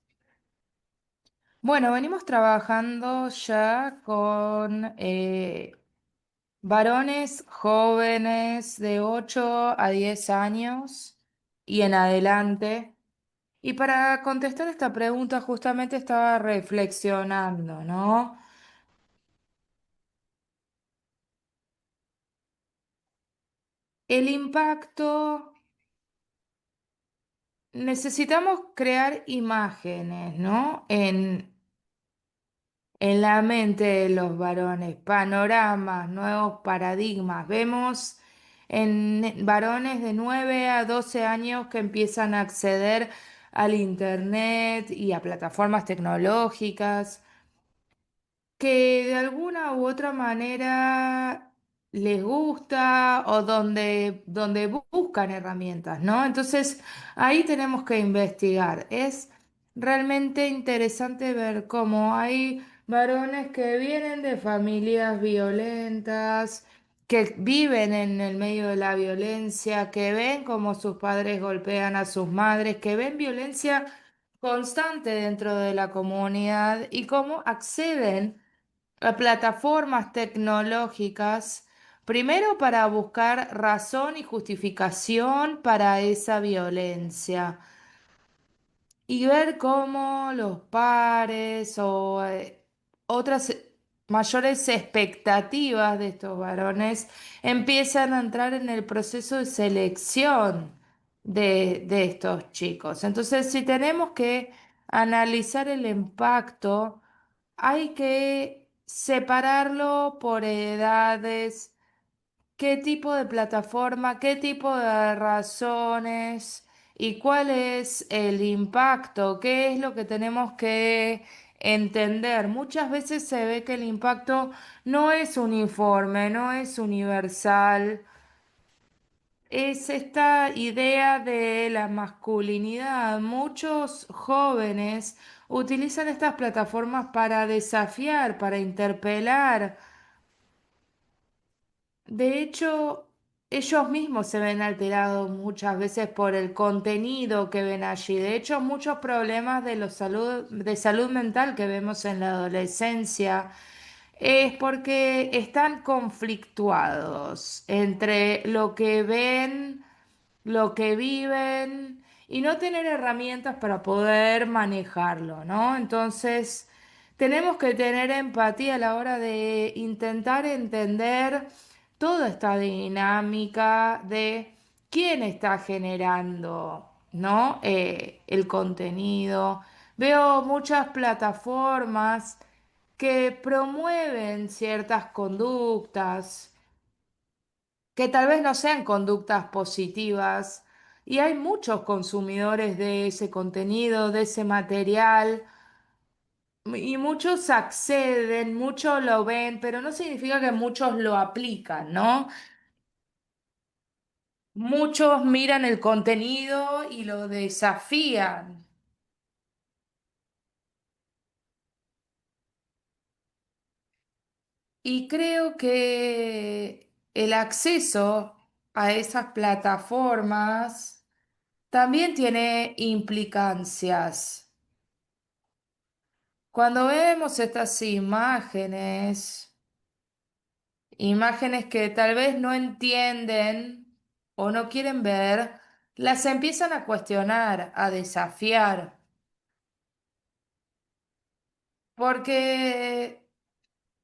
Bueno, venimos trabajando ya con varones jóvenes de 8 a 10 años y en adelante. Y para contestar esta pregunta justamente estaba reflexionando, ¿no? El impacto, necesitamos crear imágenes, ¿no? En la mente de los varones, panoramas, nuevos paradigmas. Vemos en varones de 9 a 12 años que empiezan a acceder al internet y a plataformas tecnológicas que de alguna u otra manera les gusta o donde buscan herramientas, ¿no? Entonces ahí tenemos que investigar. Es realmente interesante ver cómo hay varones que vienen de familias violentas, que viven en el medio de la violencia, que ven cómo sus padres golpean a sus madres, que ven violencia constante dentro de la comunidad y cómo acceden a plataformas tecnológicas, primero para buscar razón y justificación para esa violencia y ver cómo los pares o otras mayores expectativas de estos varones empiezan a entrar en el proceso de selección de estos chicos. Entonces, si tenemos que analizar el impacto, hay que separarlo por edades, qué tipo de plataforma, qué tipo de razones y cuál es el impacto, qué es lo que tenemos que entender. Muchas veces se ve que el impacto no es uniforme, no es universal. Es esta idea de la masculinidad. Muchos jóvenes utilizan estas plataformas para desafiar, para interpelar. De hecho, ellos mismos se ven alterados muchas veces por el contenido que ven allí. De hecho, muchos problemas de salud mental que vemos en la adolescencia es porque están conflictuados entre lo que ven, lo que viven y no tener herramientas para poder manejarlo, ¿no? Entonces, tenemos que tener empatía a la hora de intentar entender toda esta dinámica de quién está generando, ¿no? El contenido. Veo muchas plataformas que promueven ciertas conductas que tal vez no sean conductas positivas y hay muchos consumidores de ese contenido, de ese material y muchos acceden, muchos lo ven, pero no significa que muchos lo aplican, ¿no? Muchos miran el contenido y lo desafían. Y creo que el acceso a esas plataformas también tiene implicancias. Cuando vemos estas imágenes, imágenes que tal vez no entienden o no quieren ver, las empiezan a cuestionar, a desafiar, porque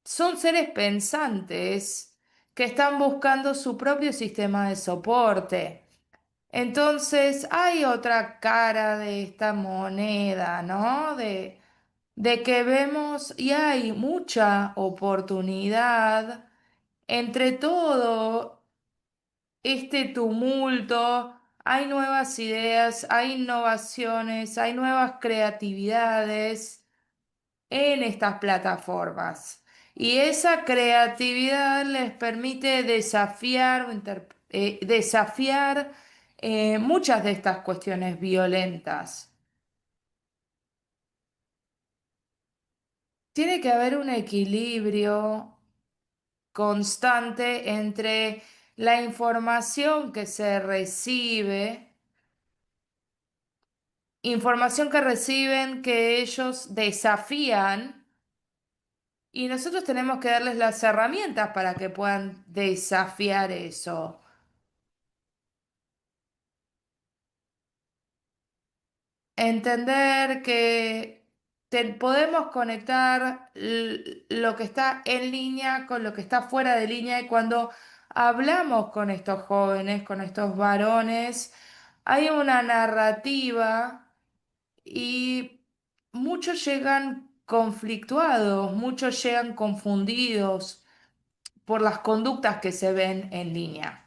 son seres pensantes que están buscando su propio sistema de soporte. Entonces hay otra cara de esta moneda, ¿no? De que vemos y hay mucha oportunidad entre todo este tumulto. Hay nuevas ideas, hay innovaciones, hay nuevas creatividades en estas plataformas. Y esa creatividad les permite desafiar, desafiar muchas de estas cuestiones violentas. Tiene que haber un equilibrio constante entre la información que se recibe información que reciben que ellos desafían y nosotros tenemos que darles las herramientas para que puedan desafiar eso. Entender que podemos conectar lo que está en línea con lo que está fuera de línea y cuando hablamos con estos jóvenes, con estos varones, hay una narrativa y muchos llegan conflictuados, muchos llegan confundidos por las conductas que se ven en línea.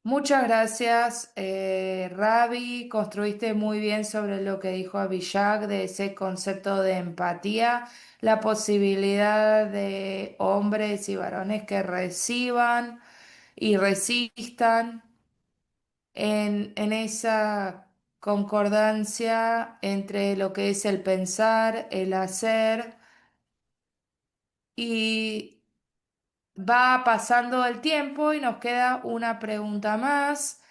Muchas gracias, Ravi. Construiste muy bien sobre lo que dijo Abhishek de ese concepto de empatía, la posibilidad de hombres y varones que reciban y resistan en esa concordancia entre lo que es el pensar, el hacer y va pasando el tiempo y nos queda una pregunta más.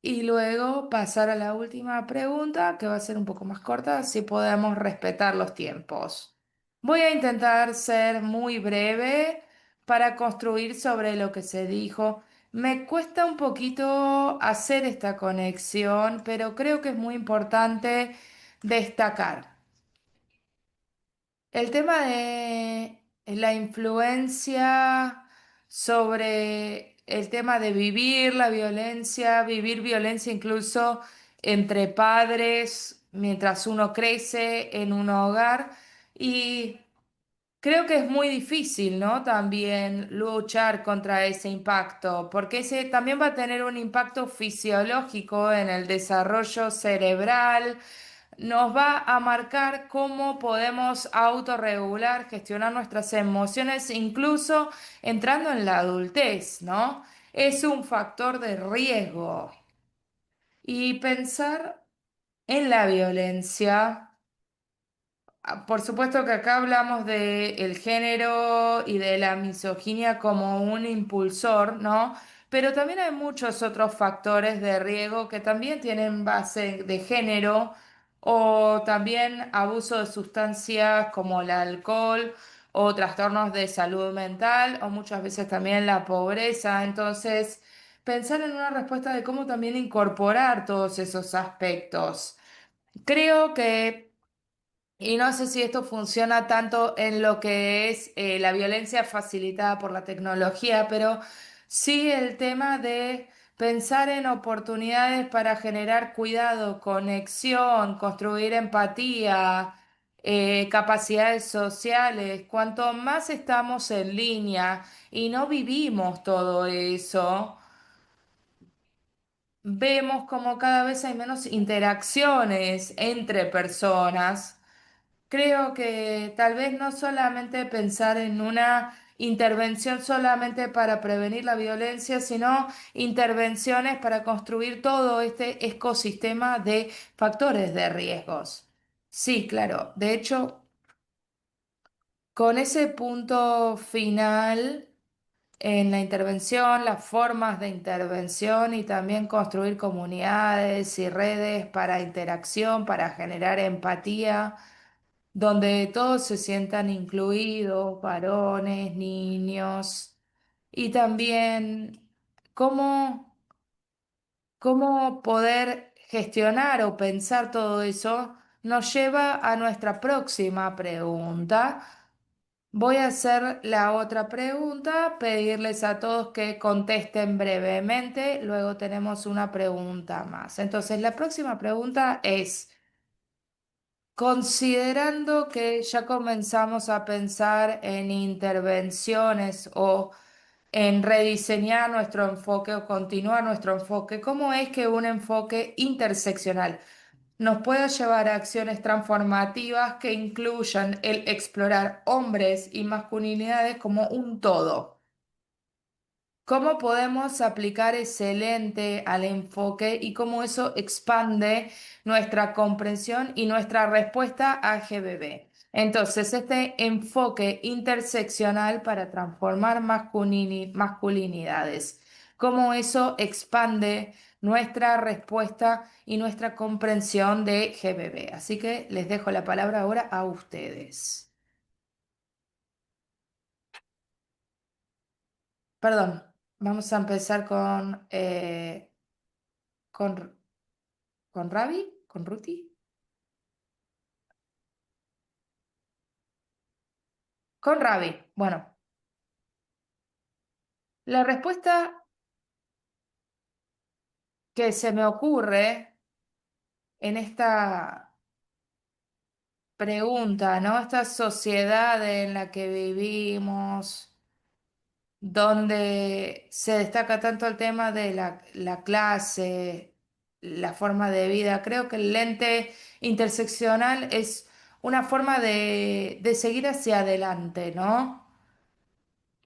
Y luego pasar a la última pregunta, que va a ser un poco más corta, si podemos respetar los tiempos. Voy a intentar ser muy breve para construir sobre lo que se dijo. Me cuesta un poquito hacer esta conexión, pero creo que es muy importante destacar. El tema de la influencia sobre el tema de vivir violencia incluso entre padres mientras uno crece en un hogar y creo que es muy difícil, ¿no? También luchar contra ese impacto, porque ese también va a tener un impacto fisiológico en el desarrollo cerebral, nos va a marcar cómo podemos autorregular, gestionar nuestras emociones, incluso entrando en la adultez, ¿no? Es un factor de riesgo. Y pensar en la violencia. Por supuesto que acá hablamos de el género y de la misoginia como un impulsor, ¿no? Pero también hay muchos otros factores de riesgo que también tienen base de género o también abuso de sustancias como el alcohol o trastornos de salud mental o muchas veces también la pobreza. Entonces, pensar en una respuesta de cómo también incorporar todos esos aspectos. Creo que y no sé si esto funciona tanto en lo que es la violencia facilitada por la tecnología, pero sí el tema de pensar en oportunidades para generar cuidado, conexión, construir empatía, capacidades sociales. Cuanto más estamos en línea y no vivimos todo eso, vemos como cada vez hay menos interacciones entre personas. Creo que tal vez no solamente pensar en una intervención solamente para prevenir la violencia, sino intervenciones para construir todo este ecosistema de factores de riesgos. Sí, claro. De hecho, con ese punto final en la intervención, las formas de intervención y también construir comunidades y redes para interacción, para generar empatía donde todos se sientan incluidos, varones, niños, y también cómo, cómo poder gestionar o pensar todo eso nos lleva a nuestra próxima pregunta. Voy a hacer la otra pregunta, pedirles a todos que contesten brevemente, luego tenemos una pregunta más. Entonces, la próxima pregunta es... Considerando que ya comenzamos a pensar en intervenciones o en rediseñar nuestro enfoque o continuar nuestro enfoque, ¿cómo es que un enfoque interseccional nos pueda llevar a acciones transformativas que incluyan el explorar hombres y masculinidades como un todo? ¿Cómo podemos aplicar ese lente al enfoque y cómo eso expande nuestra comprensión y nuestra respuesta a GBB? Entonces, este enfoque interseccional para transformar masculinidades. cómo eso expande nuestra respuesta y nuestra comprensión de GBB. Así que les dejo la palabra ahora a ustedes. Perdón, vamos a empezar con, con Ravi, con Ruti. Con Ravi. Bueno, la respuesta que se me ocurre en esta pregunta, ¿no? Esta sociedad en la que vivimos, donde se destaca tanto el tema de la clase, la forma de vida. Creo que el lente interseccional es una forma de seguir hacia adelante, ¿no?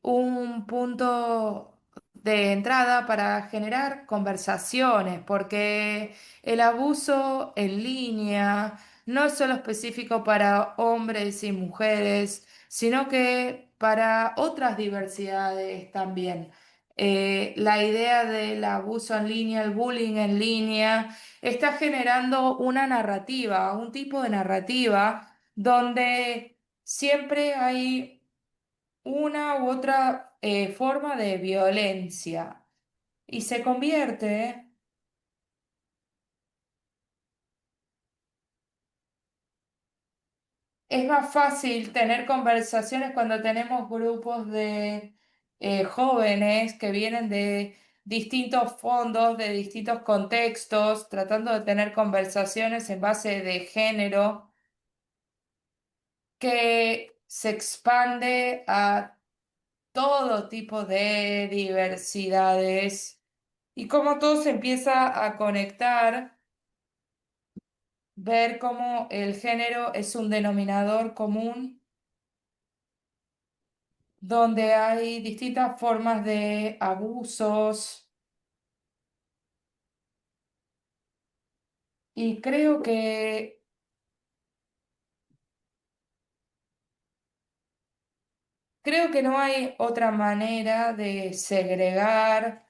Un punto de entrada para generar conversaciones, porque el abuso en línea no es solo específico para hombres y mujeres, sino que para otras diversidades también. La idea del abuso en línea, el bullying en línea, está generando una narrativa, un tipo de narrativa donde siempre hay una u otra forma de violencia y se convierte, es más fácil tener conversaciones cuando tenemos grupos de jóvenes que vienen de distintos fondos, de distintos contextos, tratando de tener conversaciones en base de género que se expande a todo tipo de diversidades y cómo todo se empieza a conectar, ver cómo el género es un denominador común donde hay distintas formas de abusos y creo que no hay otra manera de segregar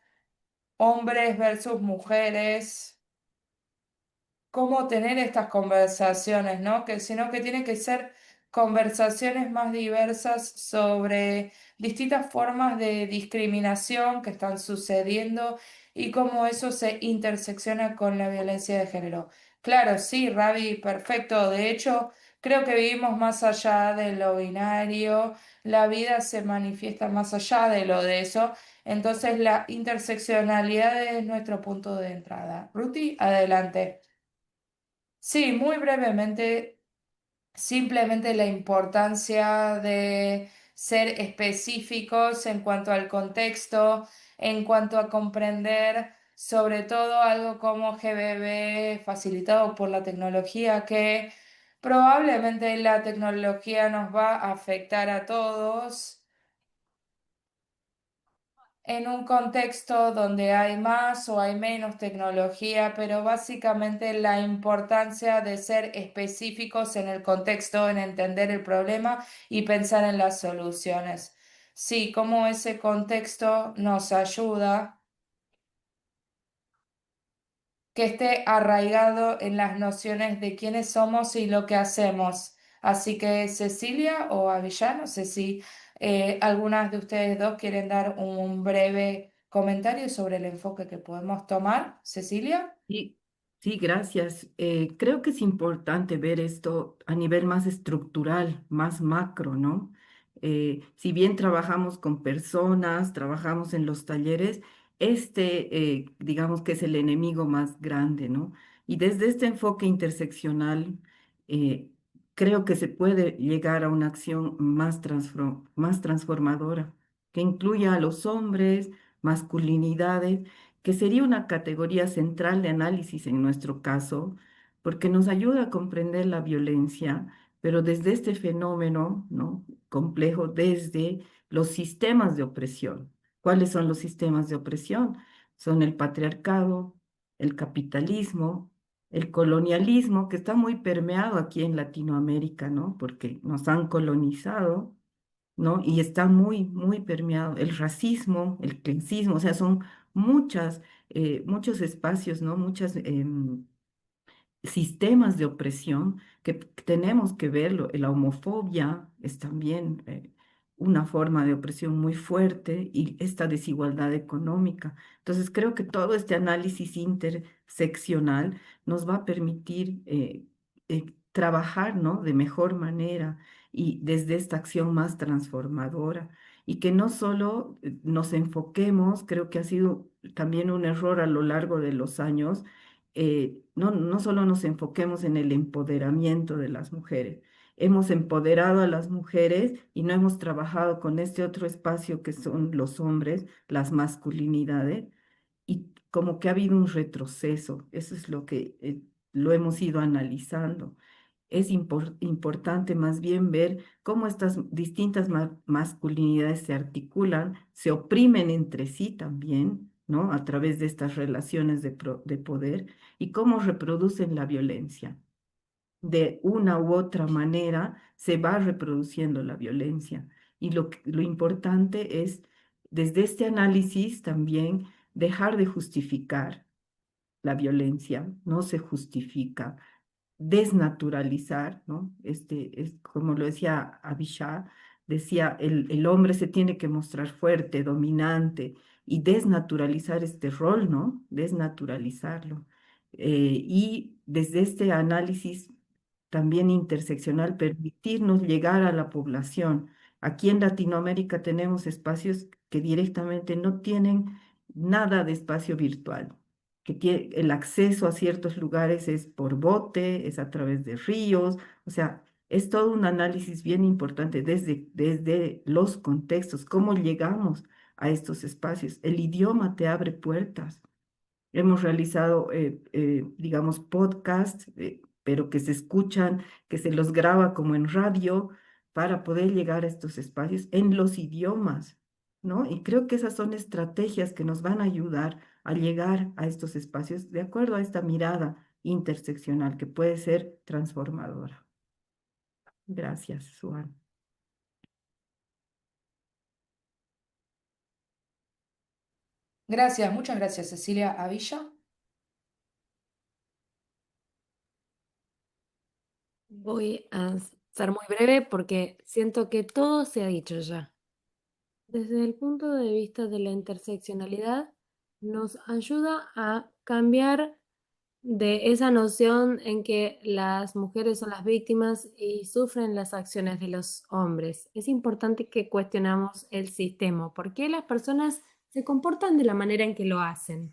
hombres versus mujeres, cómo tener estas conversaciones, ¿no? Que sino que tiene que ser conversaciones más diversas sobre distintas formas de discriminación que están sucediendo y cómo eso se intersecciona con la violencia de género. Claro, sí, Ravi, perfecto. De hecho, creo que vivimos más allá de lo binario, la vida se manifiesta más allá de lo de eso. Entonces, la interseccionalidad es nuestro punto de entrada. Ruti, adelante. Sí, muy brevemente, simplemente la importancia de ser específicos en cuanto al contexto, en cuanto a comprender sobre todo algo como GBB facilitado por la tecnología, que probablemente la tecnología nos va a afectar a todos en un contexto donde hay más o hay menos tecnología, pero básicamente la importancia de ser específicos en el contexto, en entender el problema y pensar en las soluciones. Sí, cómo ese contexto nos ayuda, que esté arraigado en las nociones de quiénes somos y lo que hacemos. Así que Cecilia o Avillá, no sé si algunas de ustedes dos quieren dar un breve comentario sobre el enfoque que podemos tomar. Cecilia. Sí, sí, gracias. Creo que es importante ver esto a nivel más estructural, más macro, ¿no? Si bien trabajamos con personas, trabajamos en los talleres, digamos que es el enemigo más grande, ¿no? Y desde este enfoque interseccional, eh, creo que se puede llegar a una acción más transformadora, que incluya a los hombres, masculinidades, que sería una categoría central de análisis en nuestro caso, porque nos ayuda a comprender la violencia, pero desde este fenómeno, ¿no? Complejo, desde los sistemas de opresión. ¿Cuáles son los sistemas de opresión? Son el patriarcado, el capitalismo, el colonialismo, que está muy permeado aquí en Latinoamérica, ¿no? Porque nos han colonizado, ¿no? Y está muy permeado. El racismo, el clasismo, o sea, son muchos espacios, ¿no? Muchas sistemas de opresión que tenemos que verlo. La homofobia es también una forma de opresión muy fuerte y esta desigualdad económica. Entonces, creo que todo este análisis interseccional nos va a permitir trabajar, ¿no? De mejor manera y desde esta acción más transformadora. Y que no solo nos enfoquemos, creo que ha sido también un error a lo largo de los años, no solo nos enfoquemos en el empoderamiento de las mujeres, hemos empoderado a las mujeres y no hemos trabajado con este otro espacio que son los hombres, las masculinidades, y como que ha habido un retroceso, eso es lo que lo hemos ido analizando. Es importante más bien ver cómo estas distintas masculinidades se articulan, se oprimen entre sí también, ¿no? A través de estas relaciones de poder y cómo reproducen la violencia. De una u otra manera se va reproduciendo la violencia. Y lo importante es, desde este análisis también, dejar de justificar la violencia, no se justifica desnaturalizar, ¿no? Es, como lo decía Abishai, decía, el hombre se tiene que mostrar fuerte, dominante, y desnaturalizar este rol, ¿no? Desnaturalizarlo. Y desde este análisis también interseccional, permitirnos llegar a la población. Aquí en Latinoamérica tenemos espacios que directamente no tienen nada de espacio virtual, que el acceso a ciertos lugares es por bote, es a través de ríos, o sea, es todo un análisis bien importante desde los contextos, cómo llegamos a estos espacios. El idioma te abre puertas. Hemos realizado, digamos, podcasts, pero que se escuchan, que se los graba como en radio para poder llegar a estos espacios en los idiomas, ¿no? Y creo que esas son estrategias que nos van a ayudar a llegar a estos espacios de acuerdo a esta mirada interseccional que puede ser transformadora. Gracias, Suan. Gracias, muchas gracias, Cecilia Avilla. Voy a ser muy breve porque siento que todo se ha dicho ya. Desde el punto de vista de la interseccionalidad, nos ayuda a cambiar de esa noción en que las mujeres son las víctimas y sufren las acciones de los hombres. Es importante que cuestionamos el sistema. ¿Por qué las personas se comportan de la manera en que lo hacen?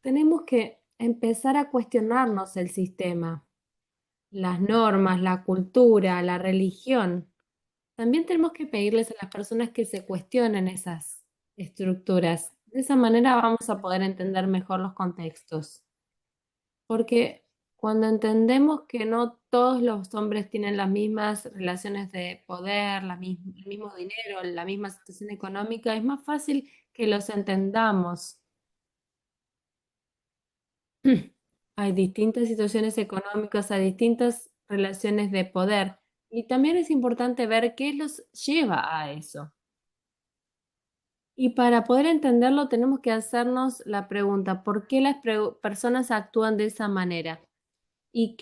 Tenemos que empezar a cuestionarnos el sistema, las normas, la cultura, la religión. También tenemos que pedirles a las personas que se cuestionen esas estructuras. De esa manera vamos a poder entender mejor los contextos. Porque cuando entendemos que no todos los hombres tienen las mismas relaciones de poder, el mismo dinero, la misma situación económica, es más fácil que los entendamos. Hay distintas situaciones económicas, hay distintas relaciones de poder. Y también es importante ver qué los lleva a eso. Y para poder entenderlo tenemos que hacernos la pregunta, ¿por qué las personas actúan de esa manera? Y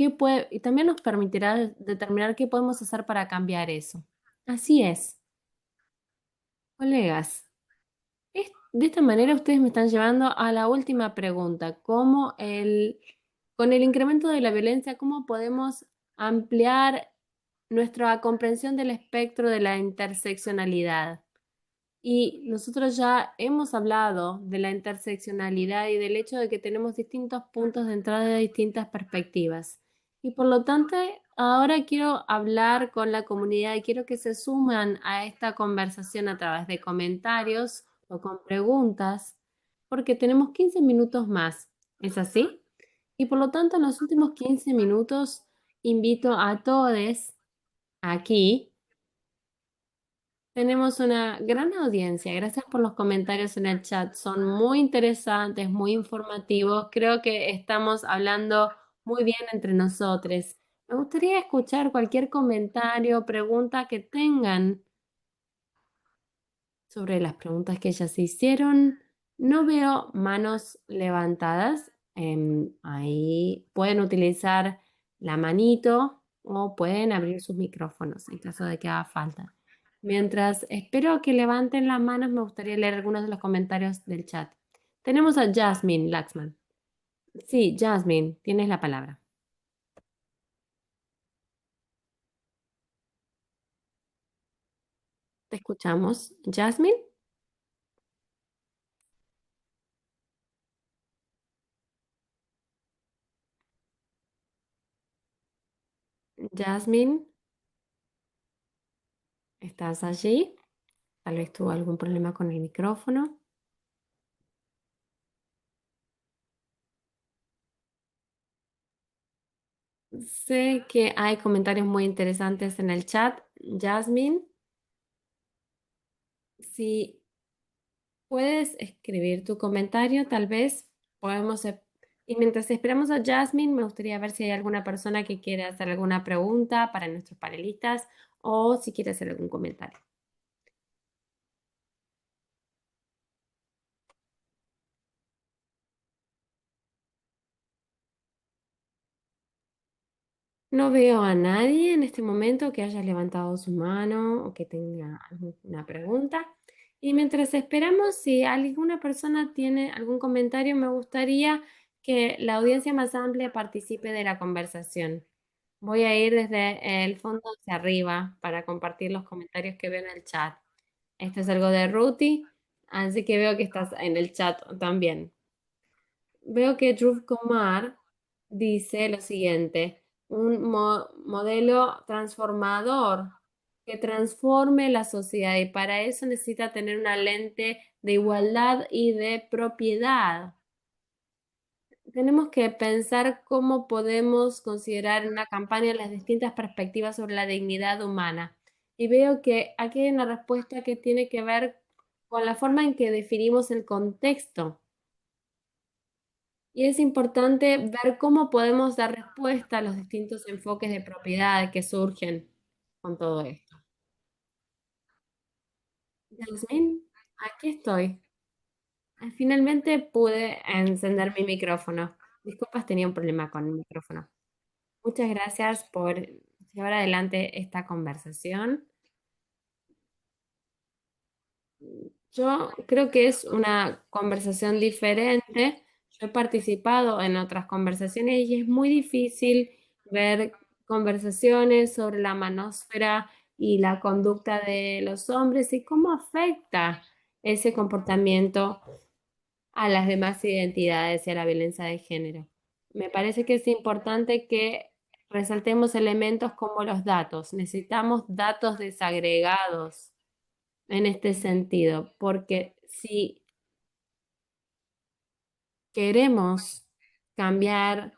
también nos permitirá determinar qué podemos hacer para cambiar eso. Así es, colegas. De esta manera ustedes me están llevando a la última pregunta, con el incremento de la violencia, ¿cómo podemos ampliar nuestra comprensión del espectro de la interseccionalidad? Y nosotros ya hemos hablado de la interseccionalidad y del hecho de que tenemos distintos puntos de entrada de distintas perspectivas. Y por lo tanto, ahora quiero hablar con la comunidad y quiero que se suman a esta conversación a través de comentarios o con preguntas, porque tenemos 15 minutos más. ¿Es así? Y por lo tanto, en los últimos 15 minutos, invito a todos aquí. Tenemos una gran audiencia. Gracias por los comentarios en el chat. Son muy interesantes, muy informativos. Creo que estamos hablando muy bien entre nosotros. Me gustaría escuchar cualquier comentario o pregunta que tengan sobre las preguntas que ellas hicieron. No veo manos levantadas. Ahí pueden utilizar la manito o pueden abrir sus micrófonos en caso de que haga falta. Mientras espero que levanten las manos, me gustaría leer algunos de los comentarios del chat. Tenemos a Jasmine Laxman. Sí, Jasmine, tienes la palabra. Te escuchamos. Jasmine, Jasmine, ¿estás allí? Tal vez tuvo algún problema con el micrófono. Sé que hay comentarios muy interesantes en el chat. Jasmine, si puedes escribir tu comentario, tal vez podemos... Y mientras esperamos a Jasmine, me gustaría ver si hay alguna persona que quiera hacer alguna pregunta para nuestros panelistas o si quiere hacer algún comentario. No veo a nadie en este momento que haya levantado su mano o que tenga alguna pregunta. Y mientras esperamos, si alguna persona tiene algún comentario, me gustaría que la audiencia más amplia participe de la conversación. Voy a ir desde el fondo hacia arriba para compartir los comentarios que veo en el chat. Esto es algo de Ruti, así que veo que estás en el chat también. Veo que Dhruv Kumar dice lo siguiente, un modelo transformador que transforme la sociedad y para eso necesita tener una lente de igualdad y de propiedad. Tenemos que pensar cómo podemos considerar en una campaña las distintas perspectivas sobre la dignidad humana. Y veo que aquí hay una respuesta que tiene que ver con la forma en que definimos el contexto. Y es importante ver cómo podemos dar respuesta a los distintos enfoques de propiedad que surgen con todo esto. Yasmín, aquí estoy. Finalmente pude encender mi micrófono. Disculpas, tenía un problema con el micrófono. Muchas gracias por llevar adelante esta conversación. Yo creo que es una conversación diferente. Yo he participado en otras conversaciones y es muy difícil ver conversaciones sobre la manósfera y la conducta de los hombres y cómo afecta ese comportamiento a las demás identidades y a la violencia de género. Me parece que es importante que resaltemos elementos como los datos. Necesitamos datos desagregados en este sentido, porque si queremos cambiar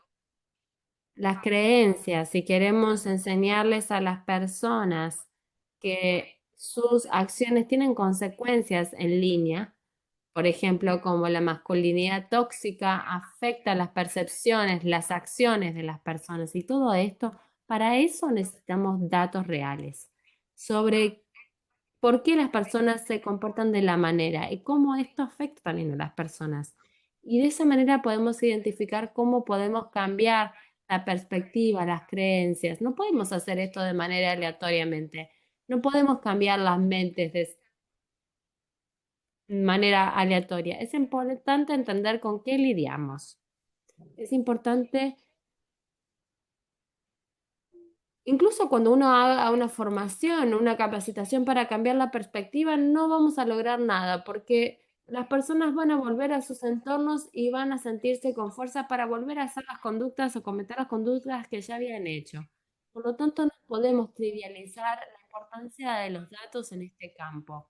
las creencias, si queremos enseñarles a las personas que sus acciones tienen consecuencias en línea, por ejemplo, como la masculinidad tóxica afecta las percepciones, las acciones de las personas y todo esto, para eso necesitamos datos reales sobre por qué las personas se comportan de la manera y cómo esto afecta también a las personas. Y de esa manera podemos identificar cómo podemos cambiar la perspectiva, las creencias. No podemos hacer esto de manera aleatoriamente. No podemos cambiar las mentes de manera aleatoria. Es importante entender con qué lidiamos. Es importante. Incluso cuando uno haga una formación, una capacitación para cambiar la perspectiva, no vamos a lograr nada porque las personas van a volver a sus entornos y van a sentirse con fuerza para volver a hacer las conductas o cometer las conductas que ya habían hecho. Por lo tanto, no podemos trivializar la importancia de los datos en este campo.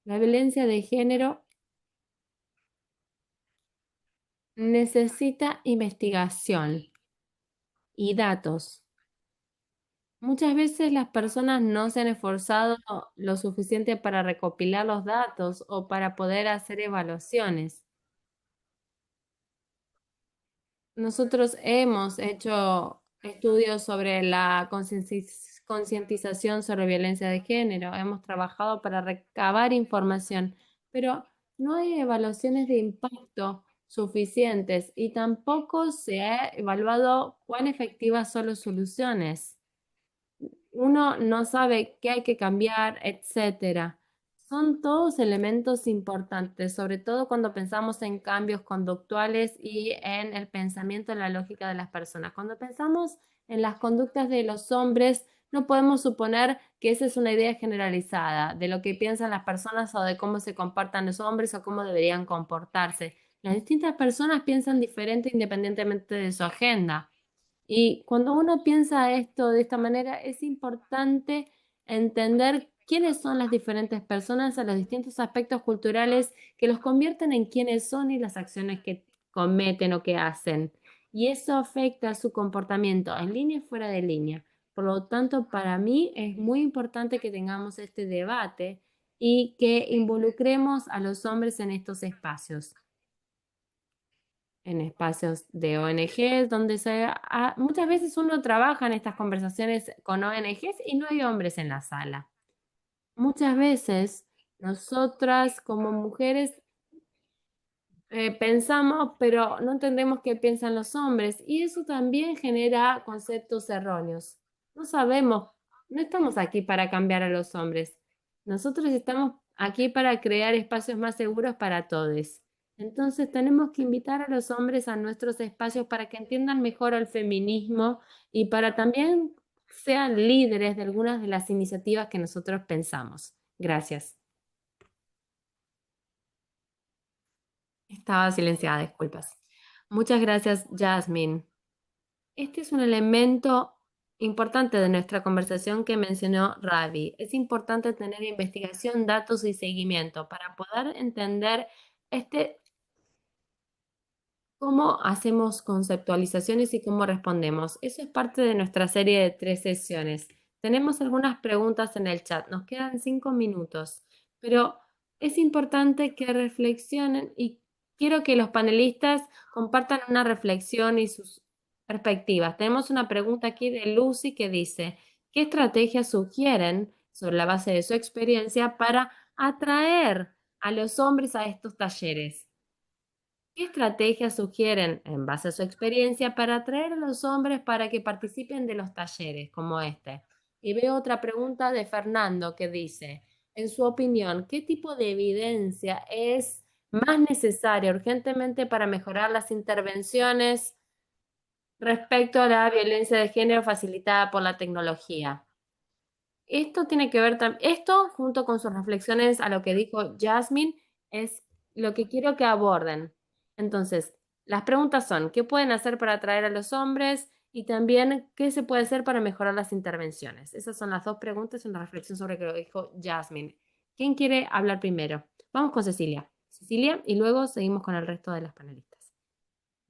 La violencia de género necesita investigación y datos. Muchas veces las personas no se han esforzado lo suficiente para recopilar los datos o para poder hacer evaluaciones. Nosotros hemos hecho estudios sobre la concientización sobre violencia de género, hemos trabajado para recabar información, pero no hay evaluaciones de impacto suficientes y tampoco se ha evaluado cuán efectivas son las soluciones. Uno no sabe qué hay que cambiar, etcétera. Son todos elementos importantes, sobre todo cuando pensamos en cambios conductuales y en el pensamiento, en la lógica de las personas. Cuando pensamos en las conductas de los hombres, no podemos suponer que esa es una idea generalizada de lo que piensan las personas o de cómo se comportan los hombres o cómo deberían comportarse. Las distintas personas piensan diferente independientemente de su agenda. Y cuando uno piensa esto de esta manera, es importante entender quiénes son las diferentes personas a los distintos aspectos culturales que los convierten en quiénes son y las acciones que cometen o que hacen. Y eso afecta a su comportamiento en línea y fuera de línea. Por lo tanto, para mí es muy importante que tengamos este debate y que involucremos a los hombres en espacios de ONGs, donde muchas veces uno trabaja en estas conversaciones con ONGs y no hay hombres en la sala. Muchas veces nosotras como mujeres pensamos, pero no entendemos qué piensan los hombres y eso también genera conceptos erróneos. No sabemos, no estamos aquí para cambiar a los hombres. Nosotros estamos aquí para crear espacios más seguros para todos. Entonces tenemos que invitar a los hombres a nuestros espacios para que entiendan mejor el feminismo y para también sean líderes de algunas de las iniciativas que nosotros pensamos. Gracias. Estaba silenciada, disculpas. Muchas gracias, Jasmine. Este es un elemento importante de nuestra conversación que mencionó Ravi. Es importante tener investigación, datos y seguimiento para poder entender este cómo hacemos conceptualizaciones y cómo respondemos. Eso es parte de nuestra serie de 3 sesiones. Tenemos algunas preguntas en el chat. Nos quedan 5 minutos, pero es importante que reflexionen y quiero que los panelistas compartan una reflexión y sus perspectivas. Tenemos una pregunta aquí de Lucy que dice, ¿qué estrategias sugieren sobre la base de su experiencia para atraer a los hombres a estos talleres? ¿Qué estrategias sugieren, en base a su experiencia, para atraer a los hombres para que participen de los talleres como este? Y veo otra pregunta de Fernando que dice, en su opinión, ¿qué tipo de evidencia es más necesaria urgentemente para mejorar las intervenciones respecto a la violencia de género facilitada por la tecnología? Esto tiene que ver también, esto junto con sus reflexiones a lo que dijo Jasmine, es lo que quiero que aborden. Entonces, las preguntas son, ¿qué pueden hacer para atraer a los hombres? Y también, ¿qué se puede hacer para mejorar las intervenciones? Esas son las 2 preguntas y una reflexión sobre lo que dijo Jasmine. ¿Quién quiere hablar primero? Vamos con Cecilia. Cecilia, y luego seguimos con el resto de las panelistas.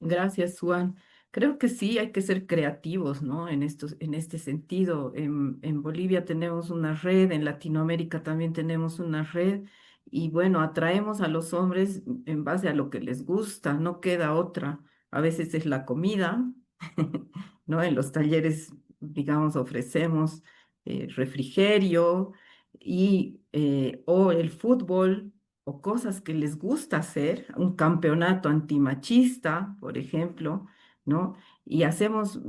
Gracias, Juan. Creo que sí hay que ser creativos, ¿no? En este sentido, en Bolivia tenemos una red, en Latinoamérica también tenemos una red, y bueno, atraemos a los hombres en base a lo que les gusta, no queda otra. A veces es la comida, ¿no? En los talleres, digamos, ofrecemos refrigerio o el fútbol o cosas que les gusta hacer, un campeonato antimachista, por ejemplo, ¿no? Y hacemos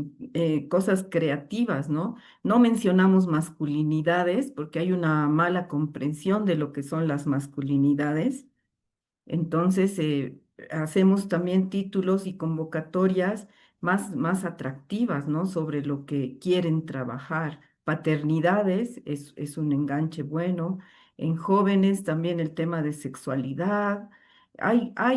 cosas creativas, ¿no? No mencionamos masculinidades porque hay una mala comprensión de lo que son las masculinidades. Entonces, hacemos también títulos y convocatorias más atractivas, ¿no? Sobre lo que quieren trabajar. Paternidades es un enganche bueno. En jóvenes también el tema de sexualidad.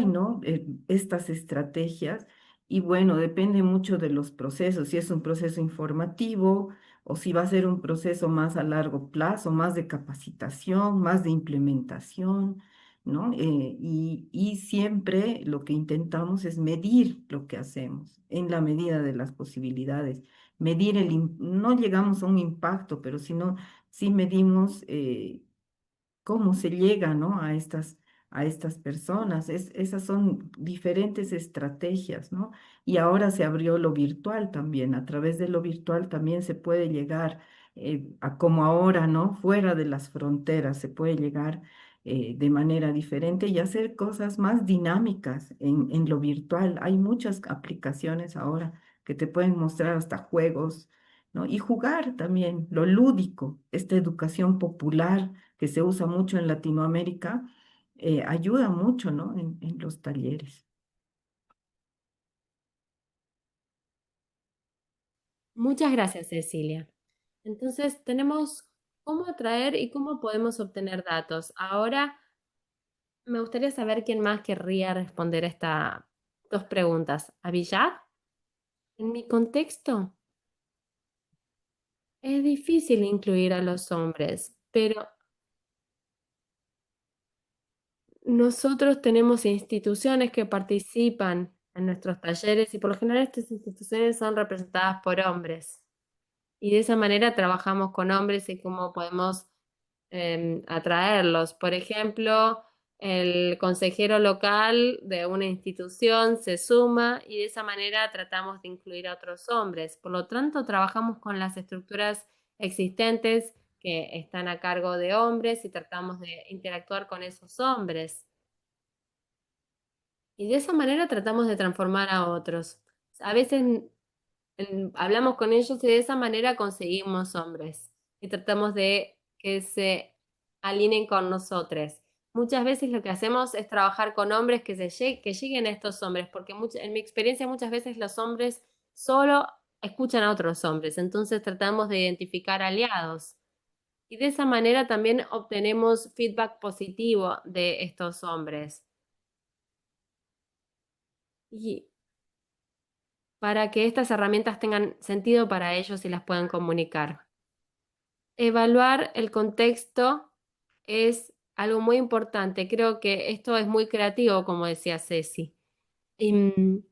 ¿No? Estas estrategias. Y bueno, depende mucho de los procesos, si es un proceso informativo o si va a ser un proceso más a largo plazo, más de capacitación, más de implementación, ¿no? Y siempre lo que intentamos es medir lo que hacemos en la medida de las posibilidades. No llegamos a un impacto, pero sí medimos cómo se llega, ¿no? A estas personas. Esas son diferentes estrategias, ¿no? Y ahora se abrió lo virtual también. A través de lo virtual también se puede llegar a como ahora, ¿no? Fuera de las fronteras se puede llegar. de manera diferente y hacer cosas más dinámicas en lo virtual. Hay muchas aplicaciones ahora que te pueden mostrar hasta juegos, ¿no? Y jugar también, lo lúdico, esta educación popular que se usa mucho en Latinoamérica, ayuda mucho, ¿no? En los talleres. Muchas gracias, Cecilia. Entonces, tenemos cómo atraer y cómo podemos obtener datos. Ahora, me gustaría saber quién más querría responder a estas dos preguntas. ¿Avillar? En mi contexto, es difícil incluir a los hombres, pero nosotros tenemos instituciones que participan en nuestros talleres y por lo general estas instituciones son representadas por hombres. Y de esa manera trabajamos con hombres y cómo podemos atraerlos. Por ejemplo, el consejero local de una institución se suma y de esa manera tratamos de incluir a otros hombres. Por lo tanto, trabajamos con las estructuras existentes que están a cargo de hombres y tratamos de interactuar con esos hombres. Y de esa manera tratamos de transformar a otros. A veces hablamos con ellos y de esa manera conseguimos hombres y tratamos de que se alineen con nosotros. Muchas veces lo que hacemos es trabajar con hombres que lleguen a estos hombres, porque en mi experiencia muchas veces los hombres solo escuchan a otros hombres, entonces tratamos de identificar aliados y de esa manera también obtenemos feedback positivo de estos hombres. Y para que estas herramientas tengan sentido para ellos y las puedan comunicar. Evaluar el contexto es algo muy importante. Creo que esto es muy creativo, como decía Ceci. Y,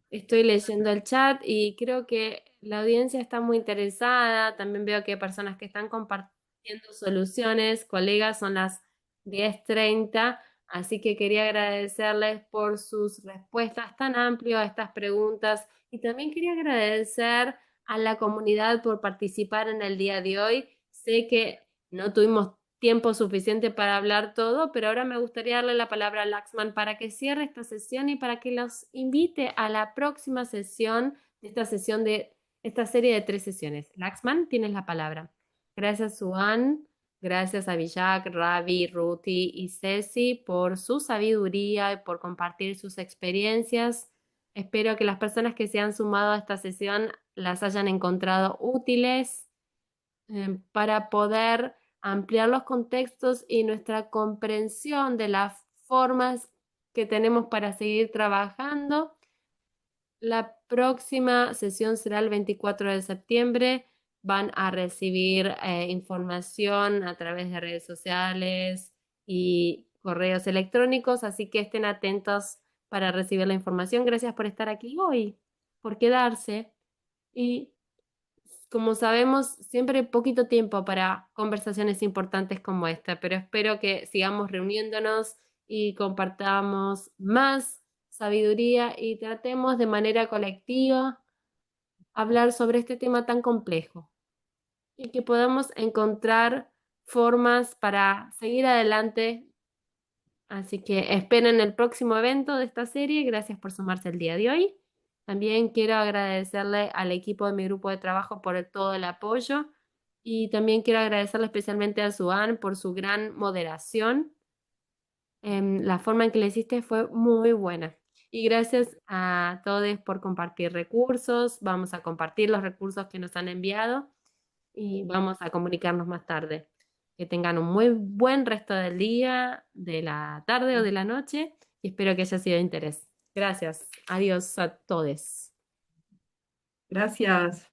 estoy leyendo el chat y creo que la audiencia está muy interesada. También veo que hay personas que están compartiendo soluciones. Colegas, son las 10:30, así que quería agradecerles por sus respuestas tan amplias a estas preguntas y también quería agradecer a la comunidad por participar en el día de hoy. Sé que no tuvimos tiempo suficiente para hablar todo, pero ahora me gustaría darle la palabra a Laxman para que cierre esta sesión y para que los invite a la próxima sesión de esta serie de 3 sesiones. Laxman, tienes la palabra. Gracias, Suan. Gracias a Vijak, Ravi, Ruti y Ceci por su sabiduría y por compartir sus experiencias. Espero que las personas que se han sumado a esta sesión las hayan encontrado útiles para poder ampliar los contextos y nuestra comprensión de las formas que tenemos para seguir trabajando. La próxima sesión será el 24 de septiembre. Van a recibir información a través de redes sociales y correos electrónicos, así que estén atentos para recibir la información. Gracias por estar aquí hoy, por quedarse y como sabemos, siempre hay poquito tiempo para conversaciones importantes como esta, pero espero que sigamos reuniéndonos y compartamos más sabiduría y tratemos de manera colectiva hablar sobre este tema tan complejo y que podamos encontrar formas para seguir adelante. Así que esperen el próximo evento de esta serie. Gracias por sumarse el día de hoy. También quiero agradecerle al equipo de mi grupo de trabajo por todo el apoyo y también quiero agradecerle especialmente a Suan por su gran moderación. La forma en que le hiciste fue muy buena. Y gracias a todos por compartir recursos. Vamos a compartir los recursos que nos han enviado y vamos a comunicarnos más tarde. Que tengan un muy buen resto del día, de la tarde o de la noche y espero que haya sido de interés. Gracias. Adiós a todos. Gracias.